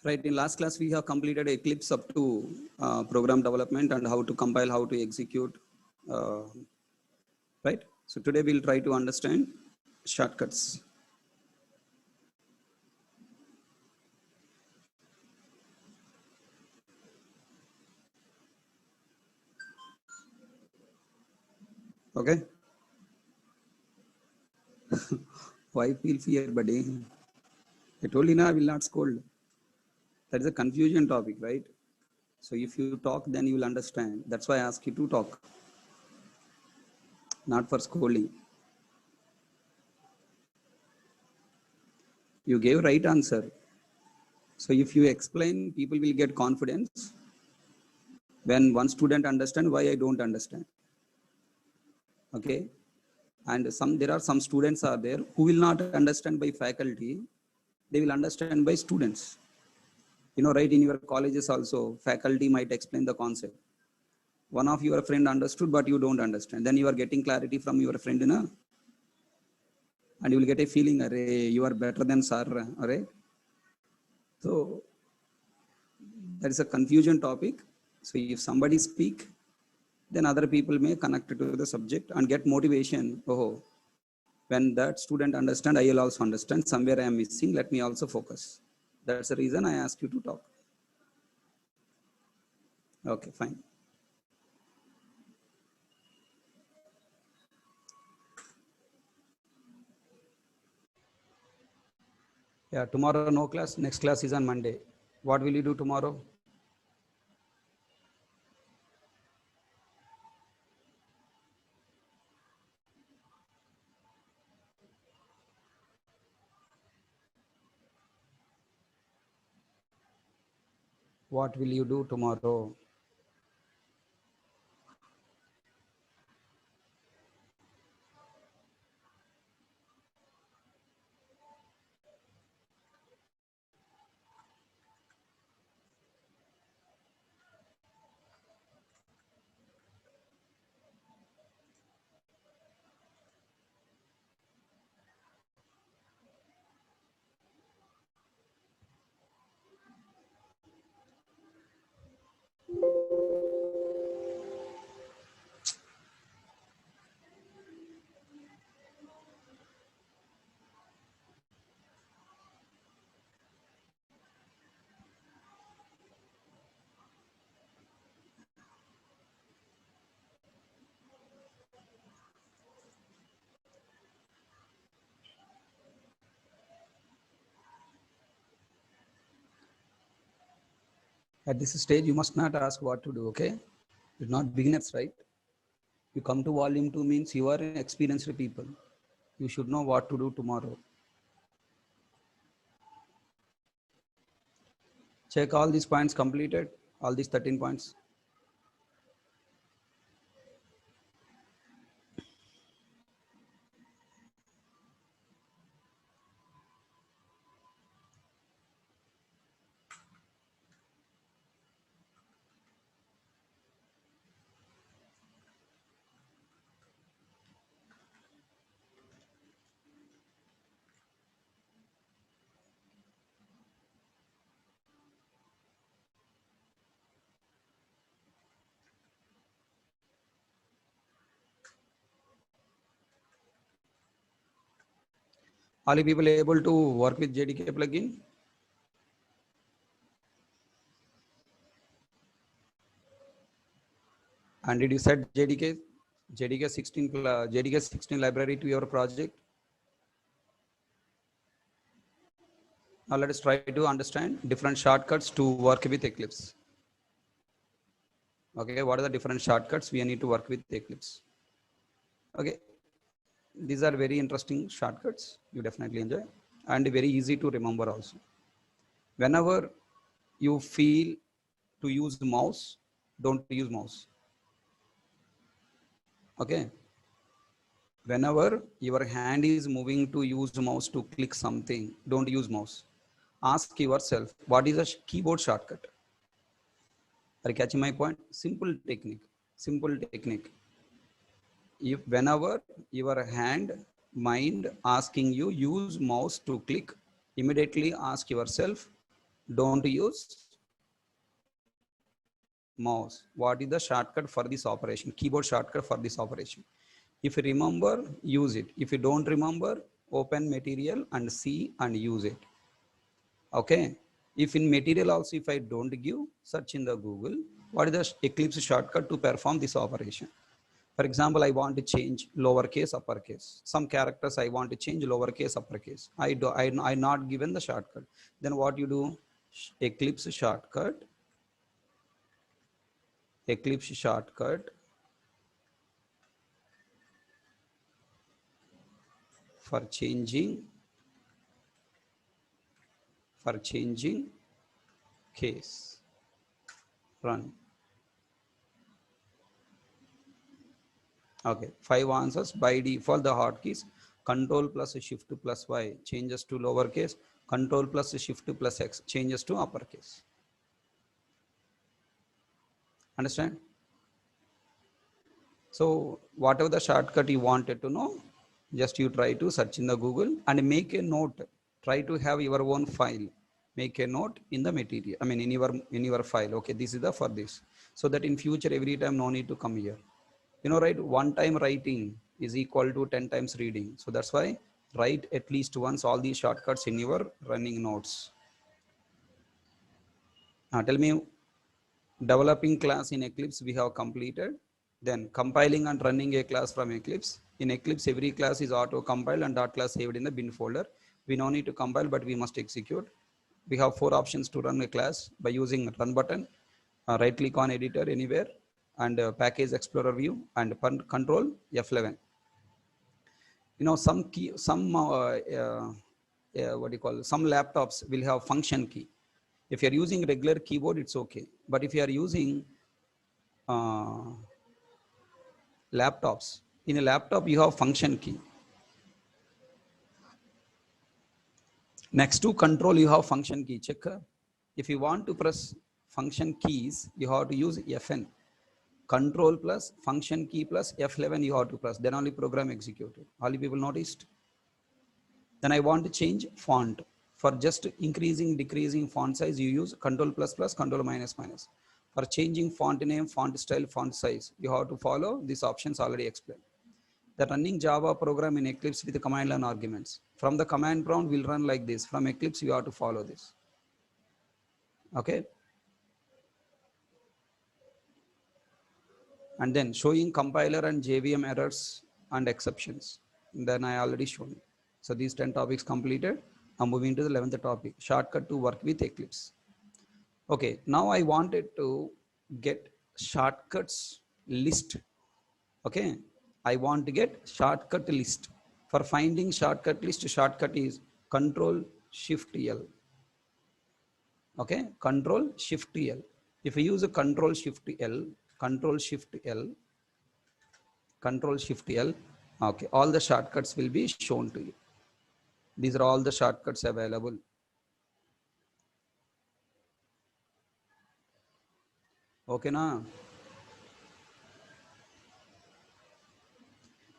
Right, in last class, we have completed Eclipse up to program development and how to compile, how to execute, uh, right? So today we'll try to understand shortcuts. Okay? Why feel fear, buddy? I told you now I will not scold. That is a confusion topic, right? So if you talk, then you will understand. That's why I ask you to talk, not for scolding. You gave right answer. So if you explain, people will get confidence. When one student understand, why I don't understand. Okay? And there are some students are there who will not understand by faculty, they will understand by students. You know, right, in your colleges also, faculty might explain the concept. One of your friend understood, but you don't understand. Then you are getting clarity from your friend, you know, and you will get a feeling, Array, you are better than sir, right? So that is a confusion topic. So if somebody speak, then other people may connect to the subject and get motivation. Oh, when that student understand, I will also understand. Somewhere I am missing. Let me also focus. That's the reason I asked you to talk. Okay, fine. Yeah, tomorrow no class. Next class is on Monday. What will you do tomorrow? What will you do tomorrow? At this stage, you must not ask what to do, okay? You're not beginners, right? You come to volume 2 means you are experienced people. You should know what to do tomorrow. Check all these points completed, all these 13 points. Are you people able to work with JDK plugin? And did you set JDK 16 library to your project? Now let us try to understand different shortcuts to work with Eclipse. Okay, what are the different shortcuts we need to work with Eclipse? Okay, these are very interesting shortcuts. You definitely enjoy and very easy to remember also. Whenever you feel to use mouse, don't use mouse. Okay. Whenever your hand is moving to use mouse to click something, don't use mouse. Ask yourself, what is a keyboard shortcut? Are you catching my point? Simple technique. Simple technique. If whenever your hand, mind asking you use mouse to click, immediately ask yourself, Don't use mouse. What is the shortcut for this operation? Keyboard shortcut for this operation. If you remember, use it. If you don't remember, open material and see and use it. Okay. If in material also, if I don't give, search in the Google, what is the Eclipse shortcut to perform this operation? For example, I want to change lowercase, uppercase. Some characters I want to change lowercase, uppercase. I not given the shortcut. Then what you do? Eclipse shortcut. Eclipse shortcut for changing case. Run. Okay, 5 answers. By default, the hotkeys Control plus Shift plus Y changes to lowercase, Control plus Shift plus X changes to uppercase. Understand? So whatever the shortcut you wanted to know, just you try to search in the Google and make a note. Try to have your own file. Make a note in the material. I mean, in your file. Okay, this is the for this. So that in future, every time, no need to come here. You know, right? One time writing is equal to 10 times reading. So that's why write at least once all these shortcuts in your running notes. Tell me, developing class in Eclipse we have completed. Then compiling and running a class from Eclipse. In Eclipse, every class is auto compiled and dot class saved in the bin folder. We no need to compile, but we must execute. We have 4 options to run a class by using run button, right click on editor anywhere, and package explorer view, and control F11. You know, some what do you call, some laptops will have function key. If you are using regular keyboard, it's okay. But if you are using laptops, in a laptop you have function key. Next to control you have function key. Check. If you want to press function keys, you have to use Fn. Control plus function key plus F11 you have to press. Then only program executed. All you people noticed? Then I want to change font. For just increasing, decreasing font size, you use control plus plus, control minus minus. For changing font name, font style, font size, you have to follow these options already explained. The running Java program in Eclipse with the command line arguments. From the command prompt will run like this. From Eclipse, you have to follow this. Okay. And then showing compiler and JVM errors and exceptions. Then I already shown you. So these 10 topics completed. I'm moving to the 11th topic, shortcut to work with Eclipse. Okay, now I wanted to get shortcuts list. Okay, I want to get shortcut list. For finding shortcut list, shortcut is Control Shift L. Okay, Control Shift L. If you use a Control Shift L, Control Shift L, Control Shift L, okay, all the shortcuts will be shown to you. These are all the shortcuts available. Okay, na?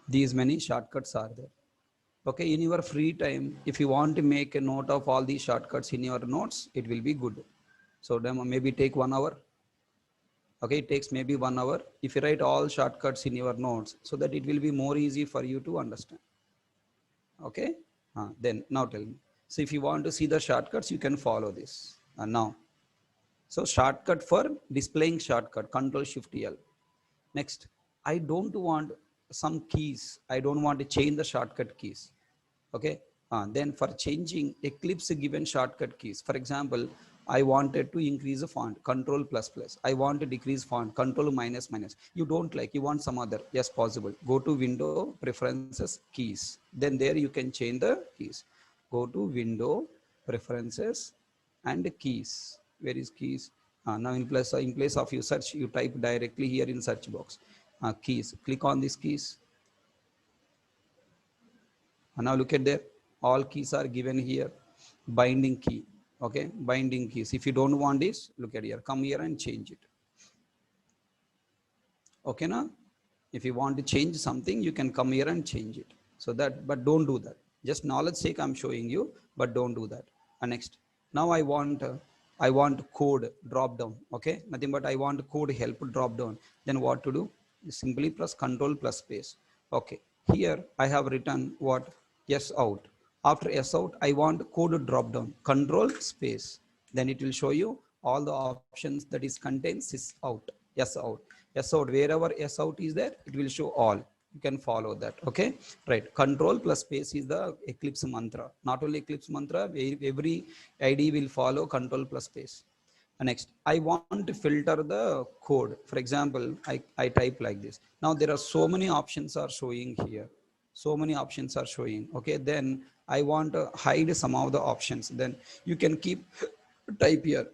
These many shortcuts are there. Okay, in your free time, if you want to make a note of all these shortcuts in your notes, it will be good. So maybe take 1 hour. Okay, it takes maybe 1 hour. If you write all shortcuts in your notes, so that it will be more easy for you to understand. Okay, then now tell me. So if you want to see the shortcuts, you can follow this. Now, so shortcut for displaying shortcut, Control Shift L. Next, I don't want some keys. I don't want to change the shortcut keys. Okay. Then for changing Eclipse given shortcut keys, for example, I wanted to increase the font, Control plus plus. I want to decrease font, Control minus minus. You don't like, you want some other. Yes, possible. Go to Window, Preferences, Keys. Then there you can change the keys. Go to Window, Preferences, and Keys. Where is keys? Now in place of you search, you type directly here in search box. Keys. Click on these keys. And now look at there. All keys are given here. Binding key. Okay, binding keys. If you don't want this, look at here. Come here and change it. Okay, now if you want to change something, you can come here and change it. So that, but don't do that. Just knowledge sake, I'm showing you, but don't do that. And next, now I want I want code drop down. Okay, nothing but I want code help drop down. Then what to do? Simply press control plus space. Okay, here I have written what? Yes out. After yes out, I want code drop down, control space. Then it will show you all the options that is contains sys out, yes out, yes out. Wherever yes out is there, it will show all. You can follow that. Okay, right. Control plus space is the Eclipse mantra. Not only Eclipse mantra, every IDE will follow control plus space. Next, I want to filter the code. For example, I type like this. Now there are so many options are showing here. So many options are showing. Okay, then I want to hide some of the options. Then you can keep type here.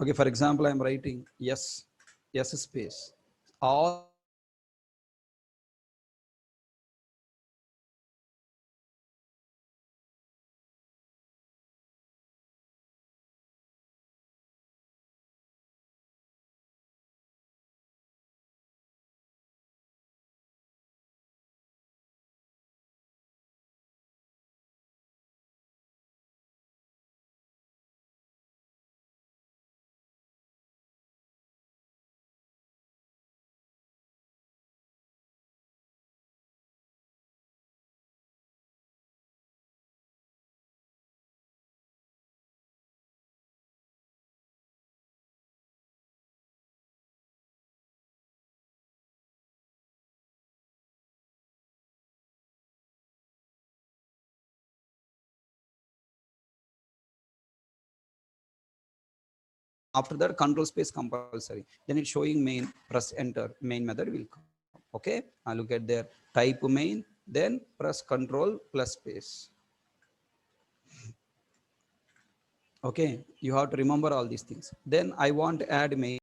Okay, for example, I'm writing yes, yes space. All after that control space compulsory. Then it's showing main, press enter, main method will come. Okay, I look at there, type main, then press control plus space. Okay, you have to remember all these things. Then I want to add main.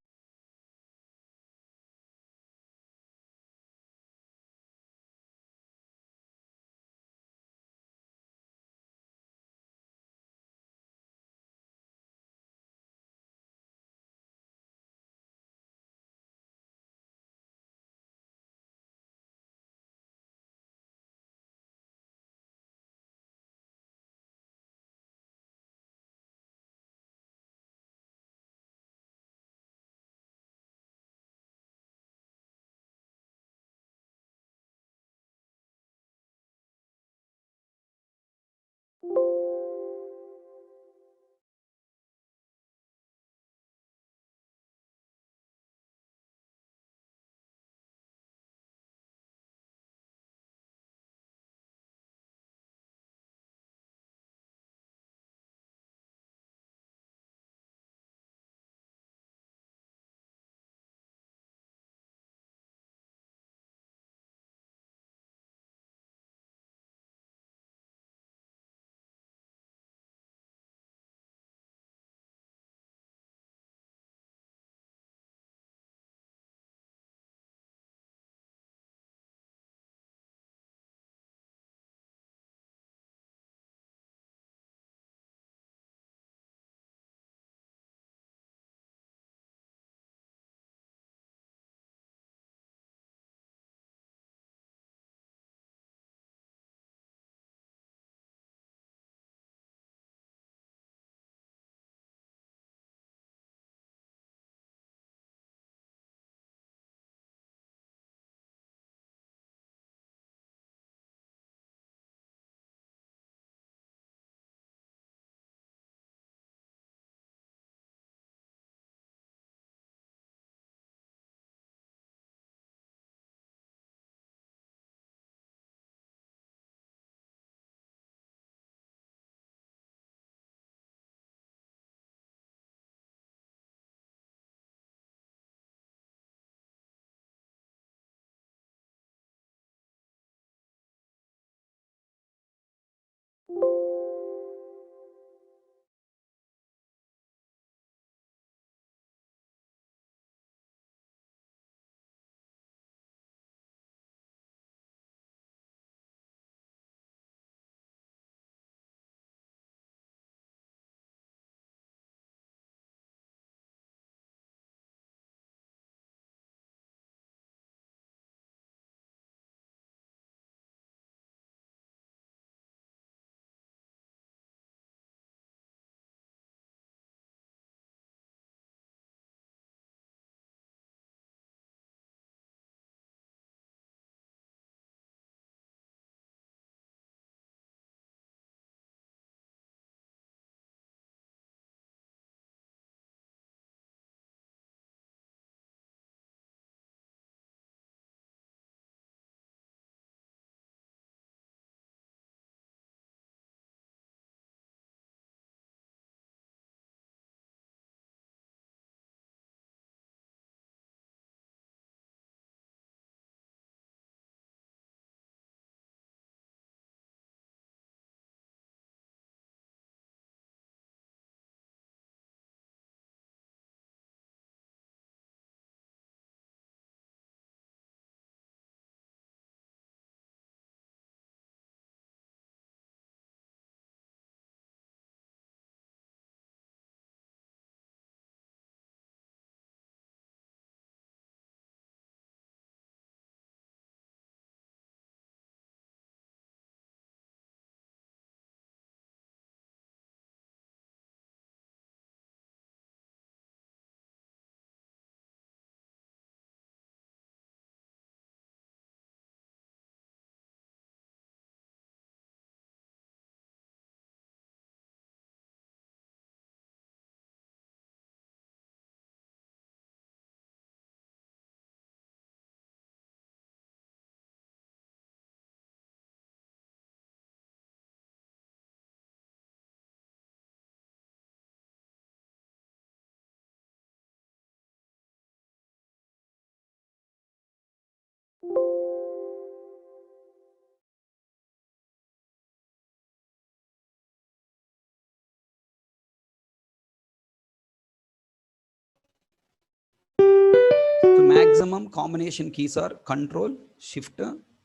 So maximum combination keys are Control, Shift,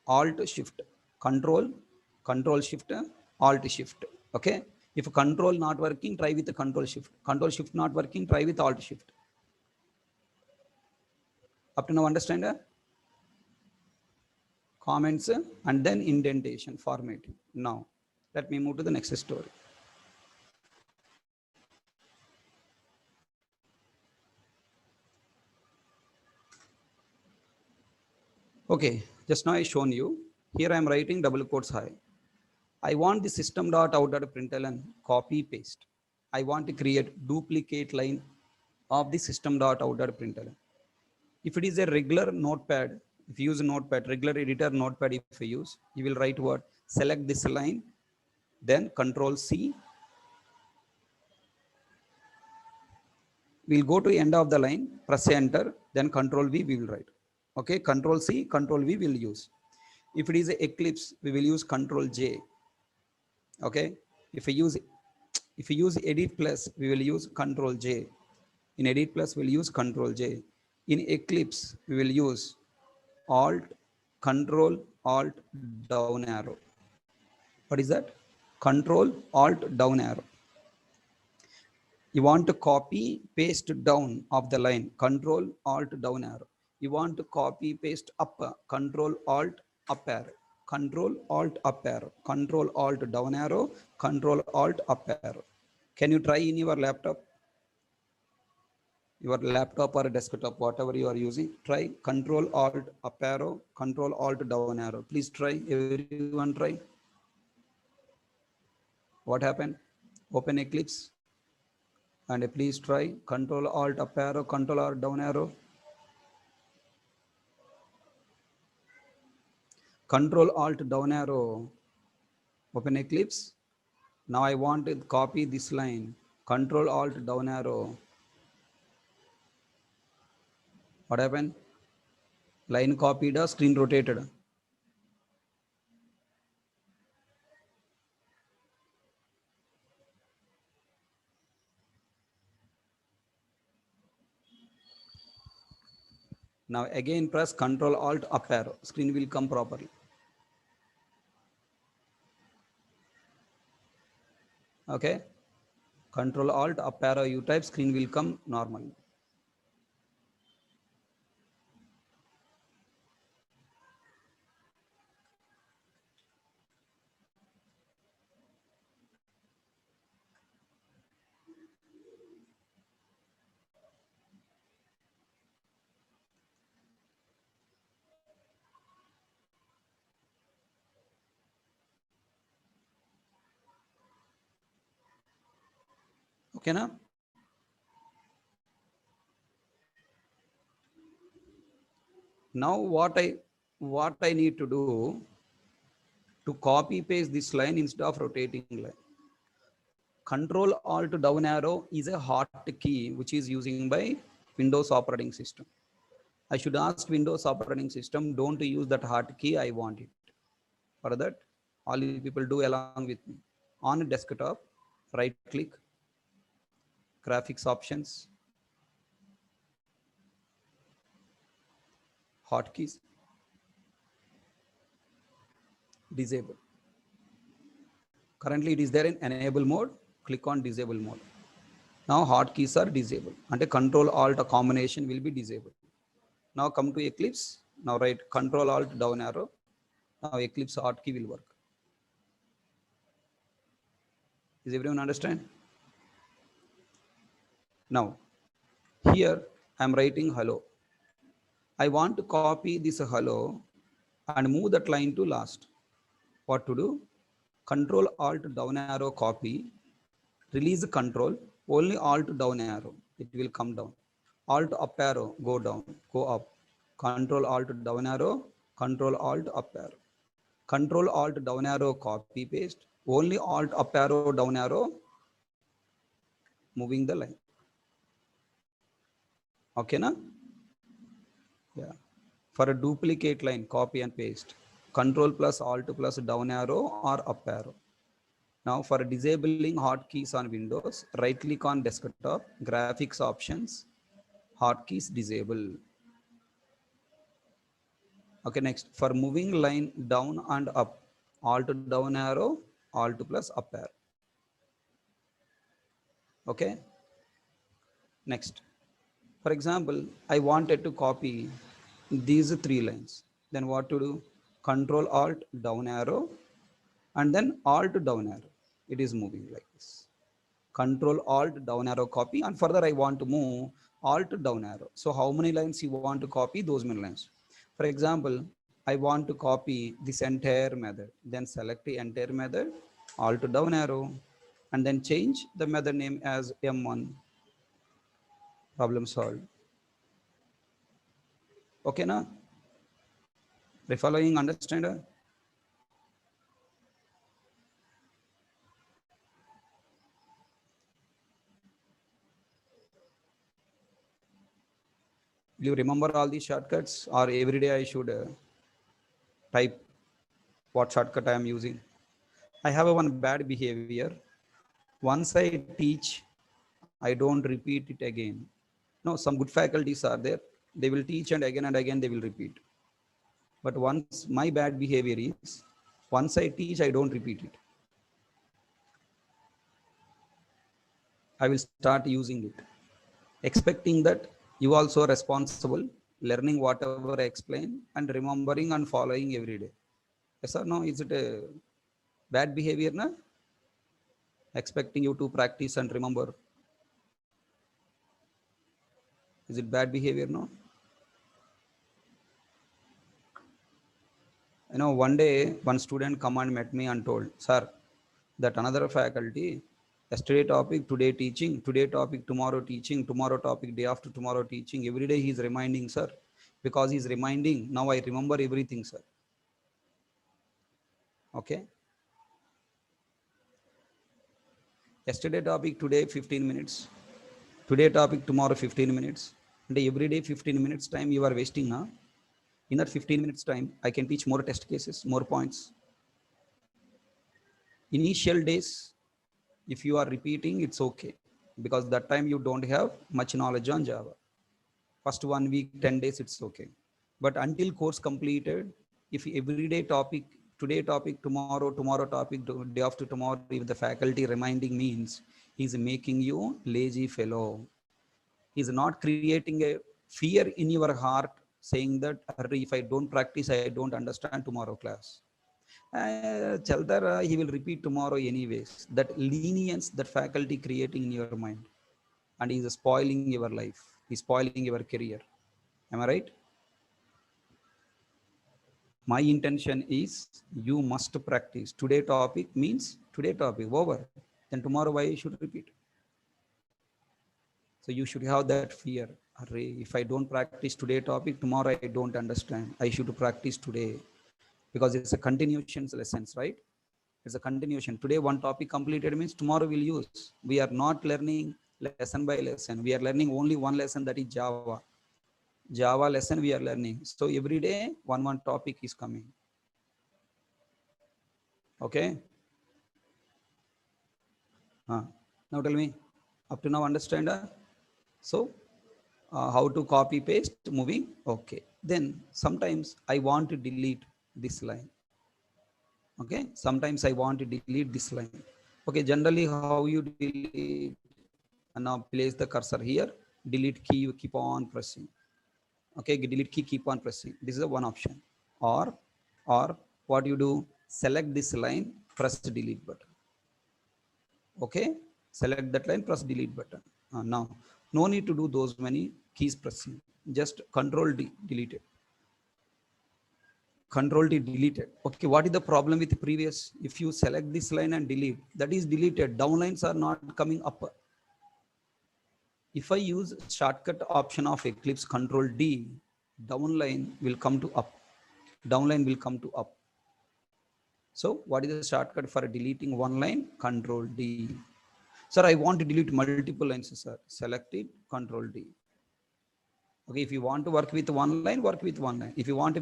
Alt, Shift, Control, Control, Shift, Alt, Shift. Okay. If Control not working, try with the Control, Shift. Control, Shift not working, try with Alt, Shift. Up to now, understand? Comments and then indentation formatting. Now, let me move to the next story. Okay, just now I shown you. Here I am writing double quotes high. I want the system.out.println copy paste. I want to create duplicate line of the system.out.println. If it is a regular notepad, if you use a notepad, regular editor notepad, if you use, you will write what? Select this line, then Control C. We'll go to end of the line, press enter, then Control V we will write. Okay, Control C, Control V will use. If it is a Eclipse, we will use Control J. Okay, if we use Edit Plus, we will use Control J. In Edit Plus, we'll use Control J. In Eclipse, we will use Alt, Control, Alt, down arrow. What is that? Control, Alt, down arrow. You want to copy, paste down of the line, Control, Alt, down arrow. You want to copy, paste up, Control, Alt, up arrow. Control, Alt, up arrow. Control, Alt, down arrow. Control, Alt, up arrow. Can you try in your laptop? Your laptop or desktop, whatever you are using, try Control, Alt, up arrow, Control, Alt, down arrow. Please try, everyone try. What happened? Open Eclipse. And please try Control Alt up arrow, Control Alt down arrow. Control Alt down arrow. Open Eclipse. Now I want to copy this line. Control Alt down arrow. What happened? Line copied or screen rotated? Now again press Control Alt up arrow. Screen will come properly. Okay. Control Alt up arrow you type, screen will come normally. Okay now? Now what I need to do to copy paste this line instead of rotating line. Control Alt down arrow is a hotkey which is using by Windows operating system. I should ask Windows operating system, don't use that hotkey, I want it. For that, all you people do along with me. On desktop, right click, graphics options, hotkeys, disable. Currently it is there in enable mode, click on disable mode. Now hotkeys are disabled and a Control Alt combination will be disabled. Now come to Eclipse. Now write Control Alt down arrow. Now Eclipse hotkey will work. Is everyone understand? Now here I am writing hello. I want to copy this hello and move that line to last. What to do? Control Alt down arrow copy. Release control. Only Alt down arrow. It will come down. Alt up arrow go down. Go up. Control Alt down arrow. Control Alt up arrow. Control Alt down arrow copy paste. Only Alt up arrow down arrow. Moving the line. Okay na? Yeah. For a duplicate line, copy and paste. Control plus Alt plus down arrow or up arrow. Now for disabling hotkeys on Windows, right click on desktop, graphics options, hotkeys disable. Okay, next for moving line down and up, Alt down arrow, Alt plus up arrow. Okay. Next, for example, I wanted to copy these 3 lines. Then what to do? Control Alt down arrow and then Alt down arrow. It is moving like this. Control Alt down arrow copy, and further I want to move Alt down arrow. So how many lines you want to copy? Those many lines. For example, I want to copy this entire method. Then select the entire method, Alt down arrow, and then change the method name as M1. Problem solved. Okay, na? Are you following? Understand? Will you remember all these shortcuts, or every day I should type what shortcut I am using? I have one bad behavior. Once I teach, I don't repeat it again. No, some good faculties are there. They will teach and again they will repeat. But once my bad behavior is, once I teach, I don't repeat it. I will start using it, expecting that you also responsible, learning whatever I explain and remembering and following every day. Yes or no? Is it a bad behavior? Na? Expecting you to practice and remember. Is it bad behavior? No. You know, one day one student come and met me and told, sir, that another faculty, yesterday topic, today teaching, today topic, tomorrow teaching, tomorrow topic, day after tomorrow teaching. Every day he is reminding, sir. Because he is reminding, now I remember everything, sir. Okay. Yesterday topic, today 15 minutes. Today topic, tomorrow 15 minutes. And every day 15 minutes time you are wasting now. In that 15 minutes time, I can teach more test cases, more points. Initial days, if you are repeating, it's okay. Because that time you don't have much knowledge on Java. First 1 week, 10 days, it's okay. But until course completed, if everyday topic, today topic, tomorrow topic, day after tomorrow, if the faculty reminding means, he's making you lazy fellow. He's not creating a fear in your heart saying that if I don't practice, I don't understand tomorrow class. Chaldar, he will repeat tomorrow anyways. That lenience that faculty creating in your mind, and he's spoiling your life. He's spoiling your career. Am I right? My intention is you must practice. Today topic means today topic over. Then tomorrow why you should repeat? So you should have that fear. If I don't practice today topic, tomorrow I don't understand. I should practice today because it's a continuation lessons, right? It's a continuation. Today one topic completed means tomorrow we'll use. We are not learning lesson by lesson. We are learning only one lesson, that is Java. Java lesson we are learning. So every day one topic is coming. Okay. Now tell me, up to now understand? So how to copy paste moving? Okay. Then sometimes I want to delete this line. Okay. Sometimes I want to delete this line. Okay. Generally, how you delete? And now place the cursor here. Delete key, you keep on pressing. Okay. Delete key, keep on pressing. This is the one option. Or what you do? Select this line, press the delete button. Okay. Select that line, press delete button. Now, no need to do those many keys pressing. Just Control D, delete it. Control D, deleted. Okay, what is the problem with the previous? If you select this line and delete, that is deleted. Downlines are not coming up. If I use shortcut option of Eclipse Control D, downline will come to up. Downline will come to up. So what is the shortcut for deleting one line? Control D. Sir, I want to delete multiple lines, sir. Select it, Control D. Okay, if you want to work with one line, work with one line. If you want to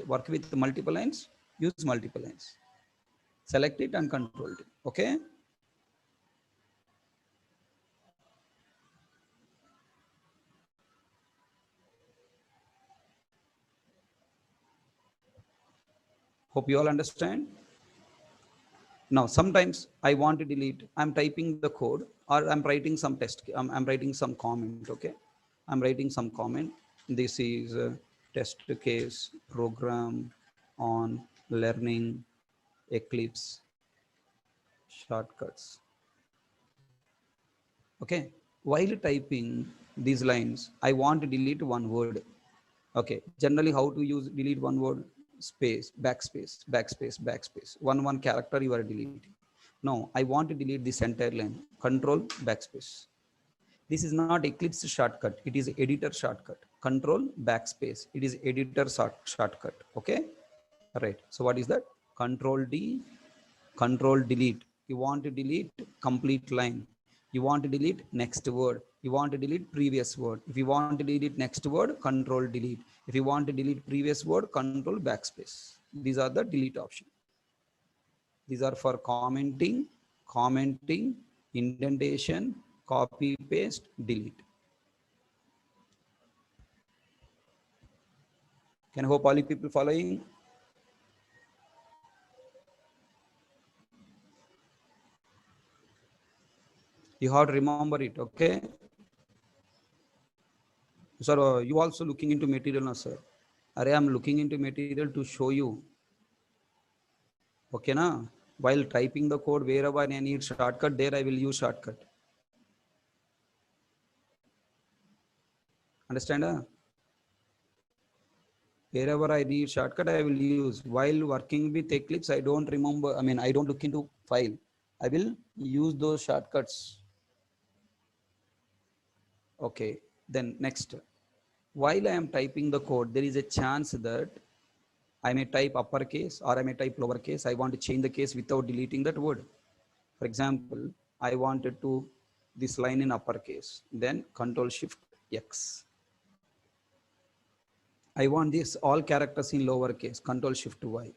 work with multiple lines, use multiple lines. Select it and control it. Okay. Hope you all understand. Now, sometimes I want to delete, I'm typing the code or I'm writing some test, I'm writing some comment, okay? I'm writing some comment. This is a test case program on learning Eclipse shortcuts. Okay, while typing these lines, I want to delete one word. Okay, generally how to use delete one word? Space, backspace, backspace, backspace. One character you are deleting. No, I want to delete this entire line. Control backspace. This is not Eclipse shortcut. It is editor shortcut. Control backspace. It is editor shortcut. Okay. Right. So what is that? Control D, control delete. You want to delete complete line. You want to delete next word. You want to delete previous word. If you want to delete next word, control delete. If you want to delete previous word, control backspace. These are the delete options. These are for commenting, indentation, copy, paste, delete. Can I hope all you people following? You have to remember it, okay? Sir, you also looking into material now, sir. I am looking into material to show you. Okay, na? While typing the code, wherever I need shortcut, there I will use shortcut. Understand? Wherever I need shortcut, I will use. While working with Eclipse, I don't remember, I don't look into file. I will use those shortcuts. Okay, then next. While I am typing the code, there is a chance that I may type uppercase or I may type lowercase. I want to change the case without deleting that word. For example, I wanted to this line in uppercase, then Control Shift X. I want this all characters in lowercase, Control Shift Y.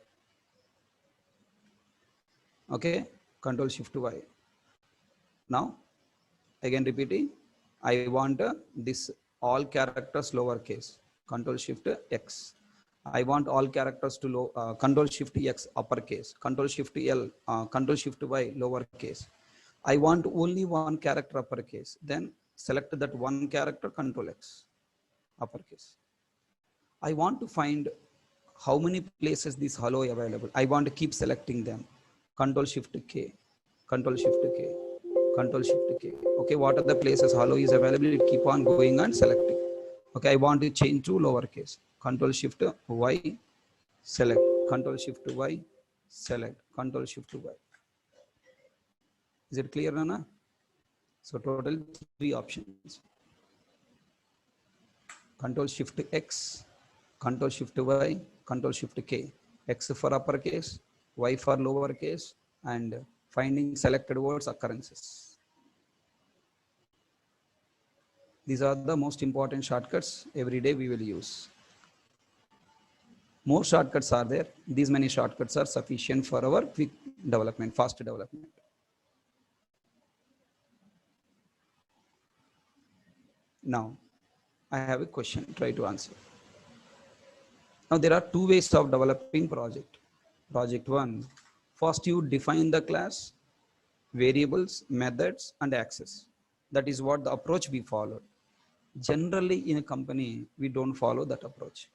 Okay, Control Shift Y. Now, again repeating, I want this all characters lowercase, Control Shift X. I want all characters to Control Shift X uppercase, Control Shift L, Control Shift Y lowercase. I want only one character uppercase. Then select that one character, Control X uppercase. I want to find how many places this hello available. I want to keep selecting them. Control Shift K, Control Shift K, Control Shift K. Okay, what are the places hello is available? It keep on going and selecting. Okay, I want to change to lowercase. Control Shift Y, select. Control Shift Y, select. Control Shift Y. Is it clear, Nana? So total 3 options. Control Shift X, Control Shift Y, Control Shift K. X for uppercase, Y for lowercase, and finding selected words occurrences. These are the most important shortcuts every day we will use. More shortcuts are there. These many shortcuts are sufficient for our quick development, fast development. Now, I have a question, try to answer. Now, there are 2 ways of developing project. Project 1, first you define the class, variables, methods, and access. That is what the approach we followed. Generally, in a company, we don't follow that approach.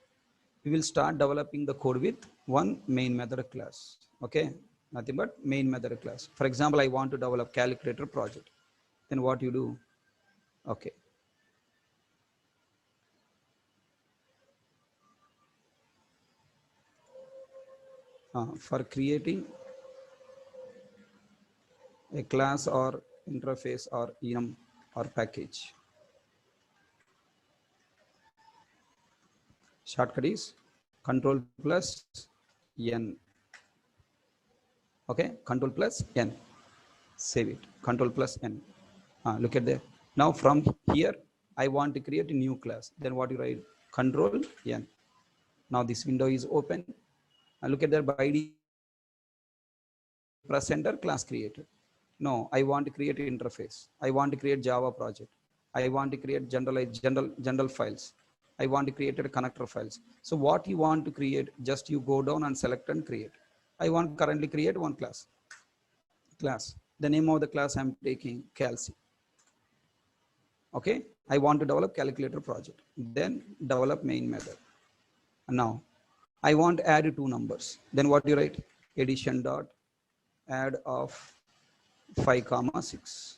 We will start developing the code with one main method class. Okay, nothing but main method class. For example, I want to develop calculator project. Then what you do? Okay. For creating a class or interface or enum or package, shortcut is Control plus N. Okay, Control plus N. Save it. Control plus N. Look at there. Now from here, I want to create a new class. Then what you write? Control N. Now this window is open. And look at that, by default, press enter, class created. No, I want to create interface. I want to create Java project. I want to create general files. I want to create a connector files. So what you want to create, just you go down and select and create. I want currently create one class. The name of the class I'm taking Calci. Okay, I want to develop calculator project. Then develop main method. And now I want to add two numbers. Then what you write? Addition dot add of 5 comma 6.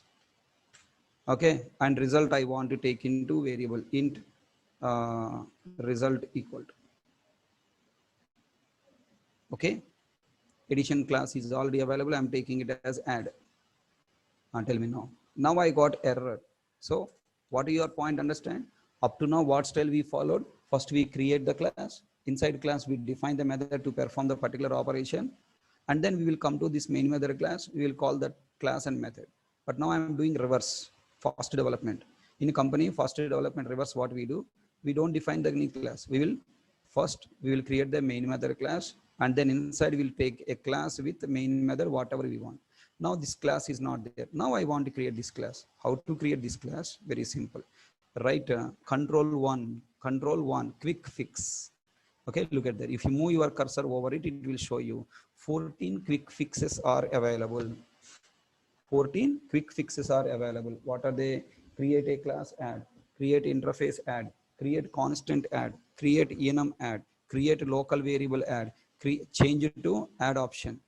Okay, and result I want to take into variable int result equal to. Okay, addition class is already available. I'm taking it as add. Tell me now. Now I got error. So what is your point? Understand? Up to now, what style we followed? First, we create the class. Inside class, we define the method to perform the particular operation. And then we will come to this main method class. We will call that class and method. But now I'm doing reverse, fast development. In a company, fast development reverse, what we do? We don't define the new class. We will create the main method class. And then inside we'll take a class with the main method, whatever we want. Now this class is not there. Now I want to create this class. How to create this class? Very simple. Write control one, quick fix. Okay, look at that. If you move your cursor over it, it will show you 14 quick fixes are available. 14 quick fixes are available. What are they? Create a class, add. Create interface, add. Create constant, add. Create enum, add. Create local variable, add. Change it to add option.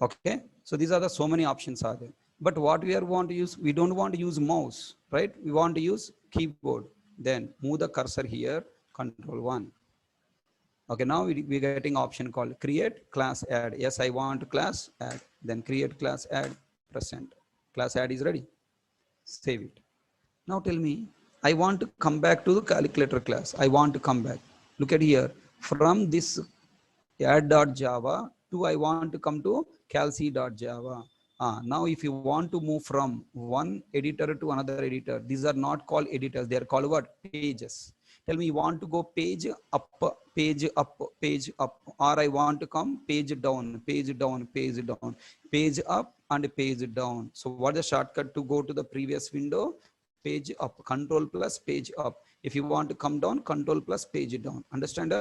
Okay, so these are the so many options are there. But what we are want to use, we don't want to use mouse, right? We want to use keyboard. Then move the cursor here, control 1. Okay, now we're getting option called create class add. Yes, I want class add. Then create class add, press enter. Class add is ready. Save it. Now tell me, I want to come back to the calculator class. I want to come back. Look at here. From this add.java to I want to come to calc.java. Now if you want to move from one editor to another editor, these are not called editors. They are called what? Pages. Tell me, you want to go page up, page up, page up, or I want to come page down, page down, page down, page up and page down. So what is the shortcut to go to the previous window? Page up, control plus page up. If you want to come down, control plus page down. Understand?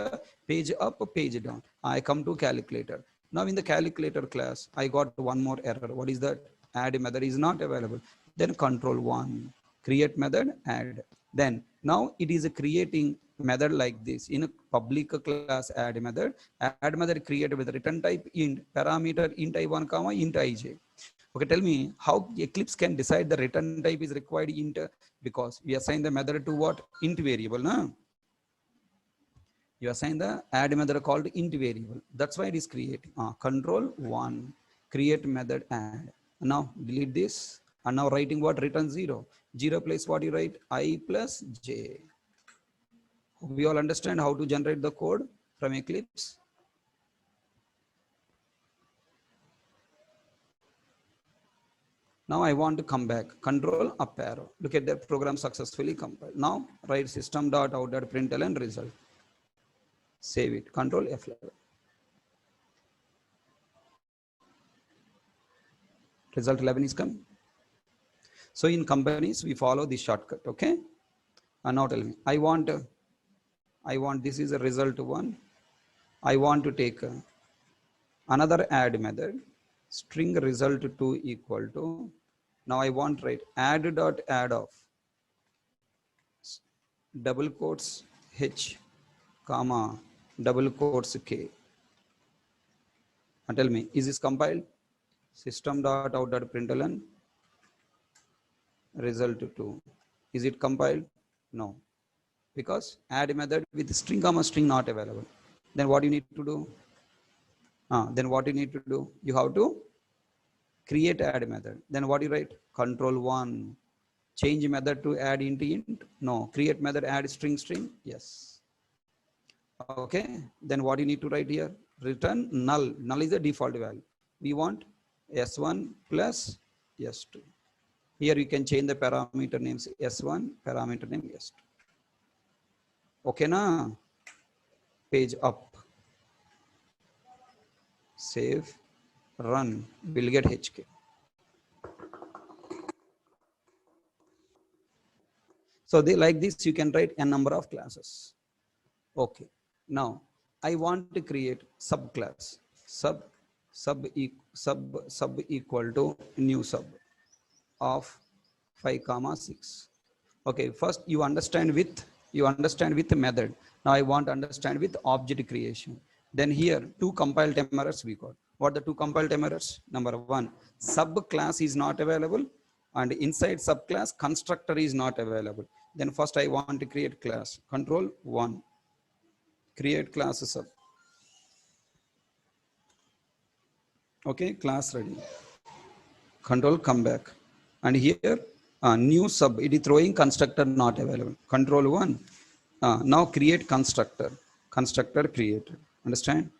Page up, page down. I come to calculator. Now in the calculator class, I got one more error. What is that? Add method is not available. Then control 1, create method, add. Then now it is creating method like this. In a public class add method created with return type int, parameter int i1 comma int ij. Okay, tell me how Eclipse can decide the return type is required int, because we assign the method to what? Int variable. No? You assign the add method called int variable. That's why it is creating. Control 1, create method add. Now delete this. And now writing what? Return 0. 0 place what you write? I plus j. We all understand how to generate the code from Eclipse. Now I want to come back. Control up arrow. Look at that program successfully compiled. Now write system.out.println result. Save it. Control F11. Result 11 is coming. So in companies, we follow this shortcut. Okay. And now tell me, I want this is a result 1. I want to take another add method, string result 2 equal to. Now I want write add dot add of double quotes h comma double quotes k. And tell me, is this compiled? System.out.println result 2. Is it compiled? No, because add method with string comma string not available. Then what you need to do? You have to create add method. Then what you write? Control 1, Change method to add int int? No. Create method add string string? Yes. Okay. Then what you need to write here? Return null. Null is the default value. We want S1 plus S2. Here you can change the parameter names S1, parameter name S2. Okay na? Page up. Save. Run. We'll get HK. So they like this, you can write a number of classes. Okay. Now I want to create subclass. Sub equal to new sub of 5 comma 6. Okay, first you understand with method. Now I want to understand with object creation. Then here two compile time errors we got. What the two compile time errors? Number one, subclass is not available, and inside subclass constructor is not available. Then first I want to create class. Control 1. Create class sub. Okay, class ready. Control come back. And here new sub, it is throwing constructor not available. Control 1. Now create constructor. Constructor created. Understand?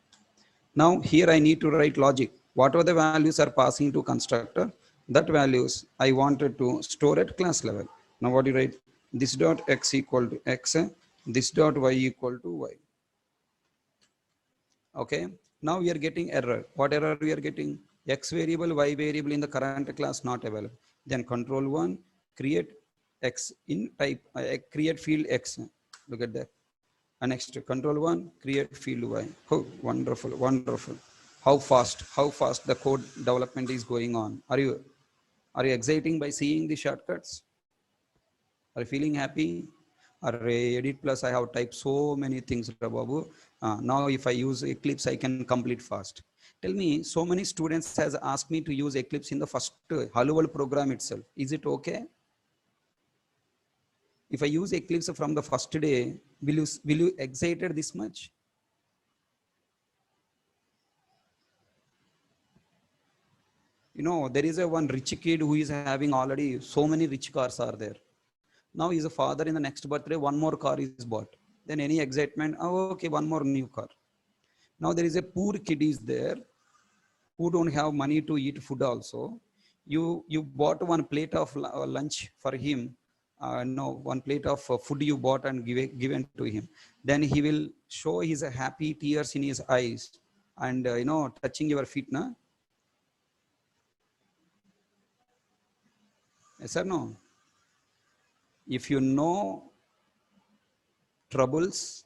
Now here I need to write logic. Whatever the values are passing to constructor, that values I wanted to store at class level. Now what do you write? This dot x equal to x, this dot y equal to y. Okay. Now we are getting error. What error we are getting? X variable, y variable in the current class not available. Then control 1, create x in type, create field x. Look at that. And next control 1, create field y. Oh, wonderful, wonderful. How fast the code development is going on. Are you exciting by seeing the shortcuts? Are you feeling happy? Edit Plus, I have typed so many things, Babu. Now if I use Eclipse, I can complete fast. Tell me, so many students has asked me to use Eclipse in the first Hello World program itself. Is it okay? If I use Eclipse from the first day, will you excited this much? You know, there is a one rich kid who is having already so many rich cars are there. Now he's a father, in the next birthday, one more car is bought. Then any excitement, oh, okay, one more new car. Now there is a poor kid is there who don't have money to eat food also. You bought one plate of lunch for him. No, one plate of food you bought and given to him. Then he will show his happy tears in his eyes and touching your feet, na? Yes or no? If you know troubles,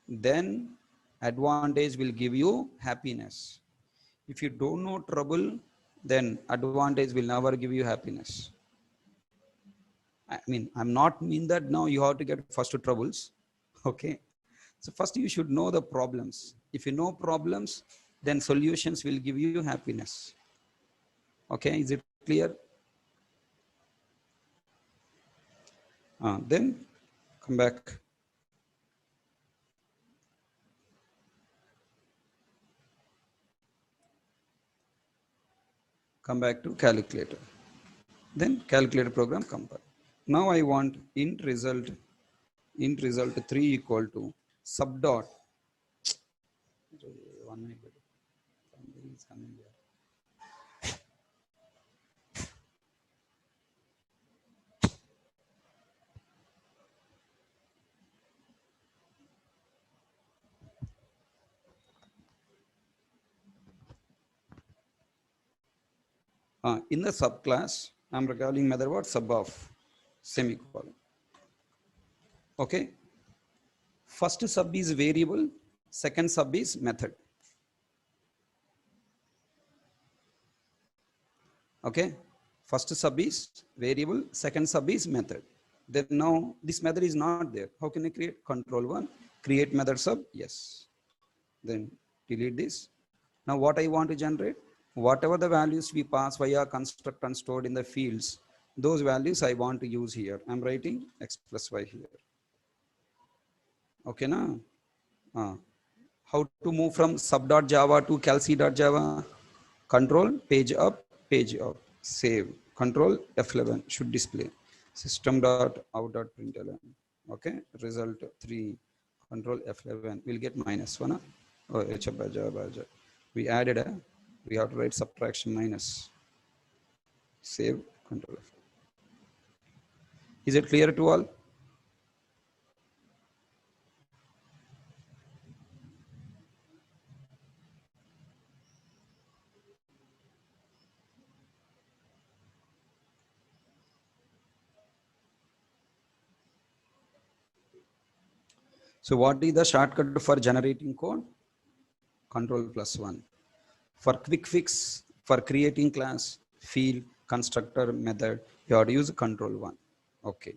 then advantage will give you happiness. If you don't know trouble, then advantage will never give you happiness. I mean, I'm not mean that now you have to get first to troubles. Okay. So first you should know the problems. If you know problems, then solutions will give you happiness. Okay. Is it clear? Then come back. Come back to calculator. Then calculator program compile. Now I want int result 3 equal to sub dot. One minute. Somebody is coming there. In the subclass, I'm recalling method what sub of semicolon. Okay. First sub is variable, second sub is method. Okay. First sub is variable, second sub is method. Then now this method is not there. How can I create? Control 1, create method sub? Yes. Then delete this. Now what I want to generate? Whatever the values we pass via construct and stored in the fields, those values I want to use here. I'm writing x plus y here. Okay, na? How to move from sub.java to calc.java? Control, page up, save. Control F11 should display. system.out.println. Okay, result 3, control F11, we'll get -1. Oh, we added a, we have to write subtraction minus, save, control F. Is it clear to all? So what is the shortcut for generating code? Control+1. For quick fix, for creating class, field, constructor, method, you have to use control1. Okay.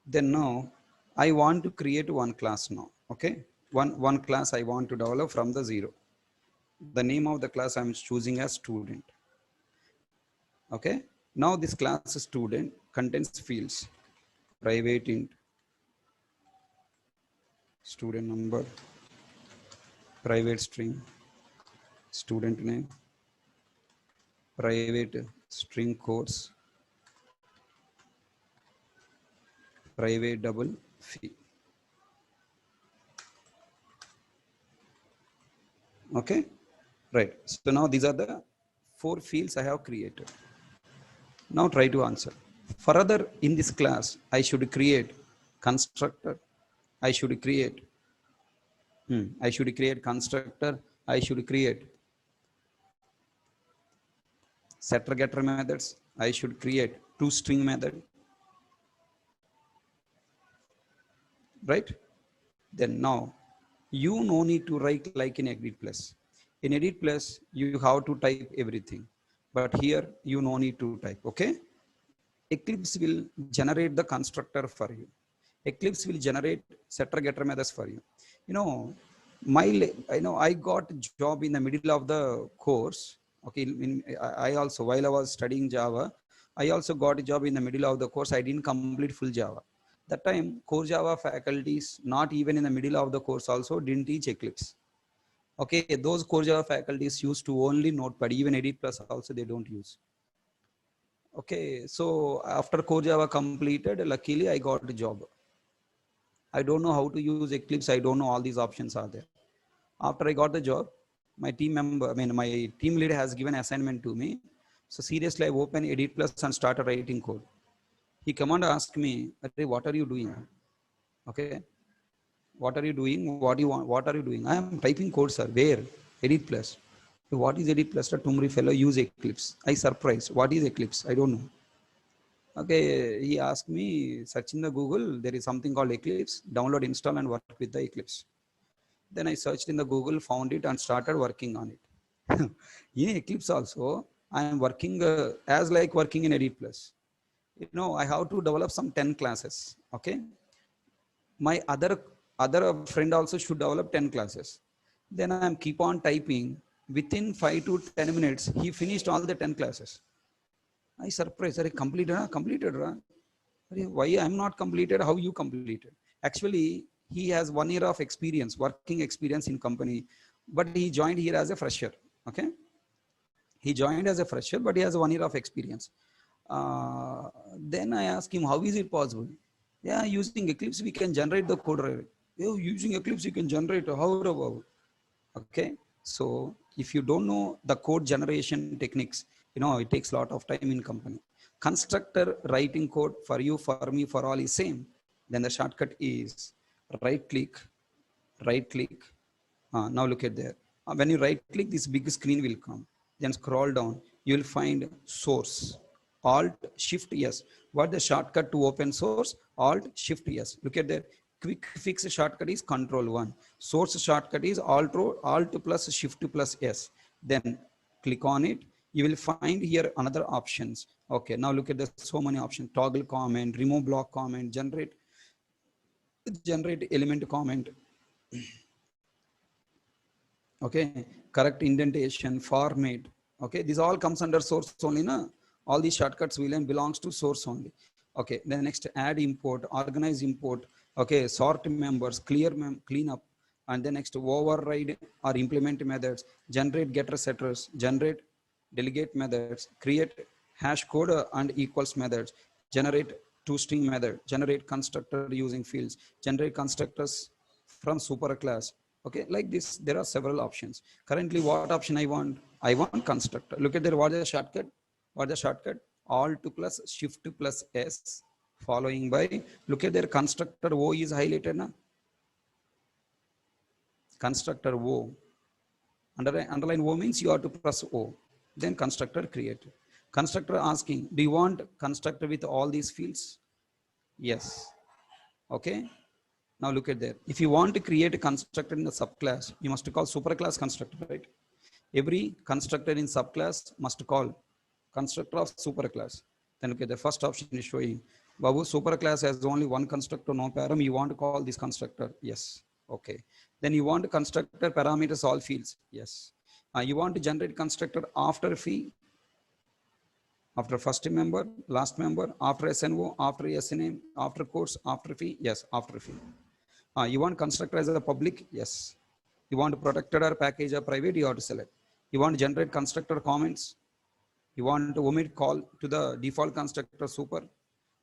Then now I want to create one class now. Okay. One class I want to develop from the zero. The name of the class I'm choosing as student. Okay. Now this class student contains fields, private int, student number, private string, student name, private string course, private double fee. Okay, right. So now these are the 4 fields I have created. Now try to answer. Further in this class, I should create constructor. I should create. I should create constructor. I should create setter getter methods. I should create toString method. Right? Then now you no need to write like in Edit Plus. In Edit Plus, you have to type everything. But here you no need to type. Okay? Eclipse will generate the constructor for you. Eclipse will generate setter getter methods for you. You know, I got a job in the middle of the course. Okay, I also, while I was studying Java, I also got a job in the middle of the course. I didn't complete full Java. That time, core Java faculties, not even in the middle of the course also, didn't teach Eclipse. Okay, those core Java faculties used to only Notepad, even Edit Plus also they don't use. Okay, so after core Java completed, luckily I got the job. I don't know how to use Eclipse. I don't know all these options are there. After I got the job, my my team lead has given assignment to me. So seriously, I opened Edit Plus and started writing code. He come and ask me, what are you doing? Okay, what are you doing? What do you want? What are you doing? I am typing code, sir. Where? Edit Plus. What is Edit Plus? The Tumri fellow use Eclipse. I surprised. What is Eclipse? I don't know. Okay, he asked me, search in the Google, there is something called Eclipse, download, install and work with the Eclipse. Then I searched in the Google, found it and started working on it. In Eclipse also, I am working as like working in Edit Plus. You know, I have to develop some 10 classes, okay? My other friend also should develop 10 classes. Then I am keep on typing, within 5 to 10 minutes, he finished all the 10 classes. I surprised, completed. Why I'm not completed? How you completed? Actually, he has 1 year of experience, working experience in company, but he joined here as a fresher. Okay, he joined as a fresher, but he has 1 year of experience. Then I asked him, how is it possible? Yeah, using Eclipse we can generate the code. Using Eclipse you can generate. How about? Okay, so if you don't know the code generation techniques, you know it takes a lot of time in company. Constructor writing code for you, for me, for all is same. Then the shortcut is right click. Now look at there. When you right click, this big screen will come. Then scroll down, you will find source. Alt Shift yes. What the shortcut to open source? Alt Shift yes. Look at that. Quick fix shortcut is Control1. Source shortcut is Alt plus Shift plus S. Then click on it. You will find here another options. Okay, now look at the so many options. Toggle comment, remove block comment, generate element comment. Okay, correct indentation, format. Okay, this all comes under source only. Na? All these shortcuts will belongs to source only. Okay, then next add import, organize import. Okay, sort members, clean up, and then next override or implement methods, generate getter setters, generate delegate methods, create hash code and equals methods, generate two-string method, generate constructor using fields, generate constructors from superclass. Okay, like this, there are several options. Currently, what option I want? I want constructor. Look at there, what is the shortcut? What is the shortcut? Alt plus shift plus S, following by, look at their constructor O is highlighted now. Constructor O, underline O means you have to press O, then constructor created. Constructor asking, do you want constructor with all these fields? Yes. Okay, now look at there. If you want to create a constructor in the subclass, you must call superclass constructor, right? Every constructor in subclass must call constructor of superclass. Then okay, the first option is showing, Babu, superclass has only one constructor, no param. You want to call this constructor? Yes. Okay. Then you want to constructor parameters all fields? Yes. You want to generate constructor after fee, after first member, last member, after SNO, after SNAME, after course, after fee? Yes, after fee. You want constructor as a public? Yes. You want protected or package or private? You have to select. You want to generate constructor comments? You want to omit call to the default constructor super?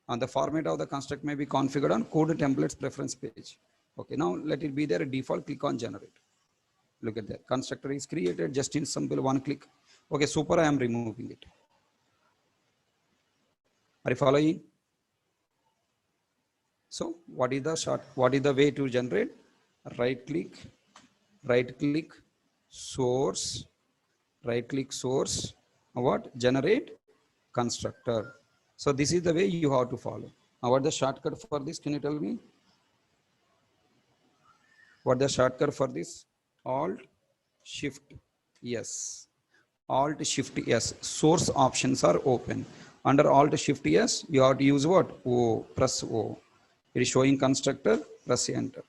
And the format of the construct may be configured on code templates preference page. Okay, now let it be there a default, click on generate. Look at that, constructor is created just in simple one click. Okay, super, I am removing it. Are you following? So what is the way to generate? Right click source, right click source, what? Generate constructor. So this is the way you have to follow. Now what is the shortcut for this? Can you tell me? What is the shortcut for this? Alt Shift yes. Alt Shift yes. Source options are open. Under Alt Shift yes, you have to use what? O. Press O. It is showing constructor. Press enter.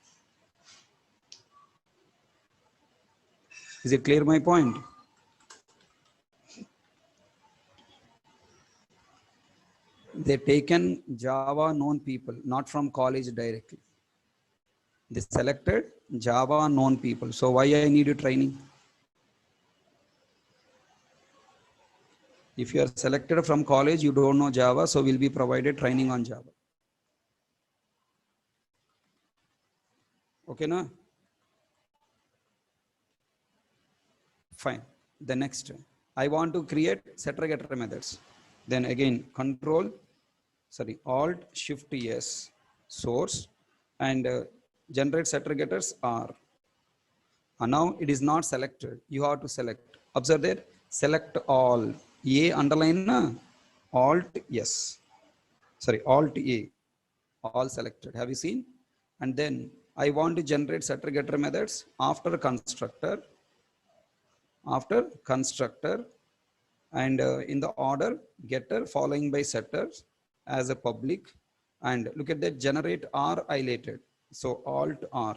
Is it clear my point? They taken Java known people, not from college directly. They selected Java known people. So why I need a training? If you are selected from college, you don't know Java, so we'll be provided training on Java. Okay, na? Fine. The next, I want to create setter getter methods. Then again, Alt Shift yes, source, and generate setter getters are. And now it is not selected. You have to select. Observe there. Select all. A underline na? Alt yes. Alt A. All selected. Have you seen? And then I want to generate setter getter methods after constructor. And in the order getter following by setters as a public. And look at that, generate R highlighted. So Alt R.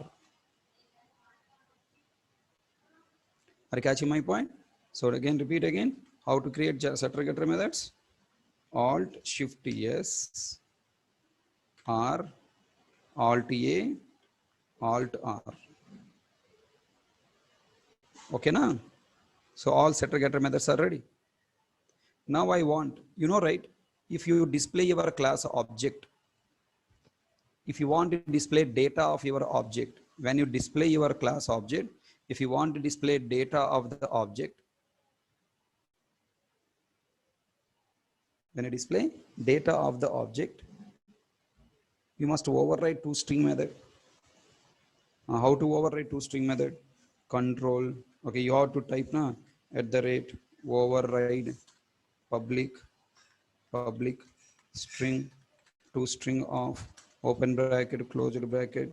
Are you catching my point? So again, repeat again, how to create setter getter methods. Alt Shift yes, R, Alt A, Alt R. Okay, na? So all setter getter methods are ready. Now I want, you know, right? If you display your class object, if you want to display data of your object, when you display your class object, if you want to display data of the object, when you display data of the object, you must override toString method. How to override toString method? Control. Okay, you have to type na @override public string toString of open bracket closed bracket.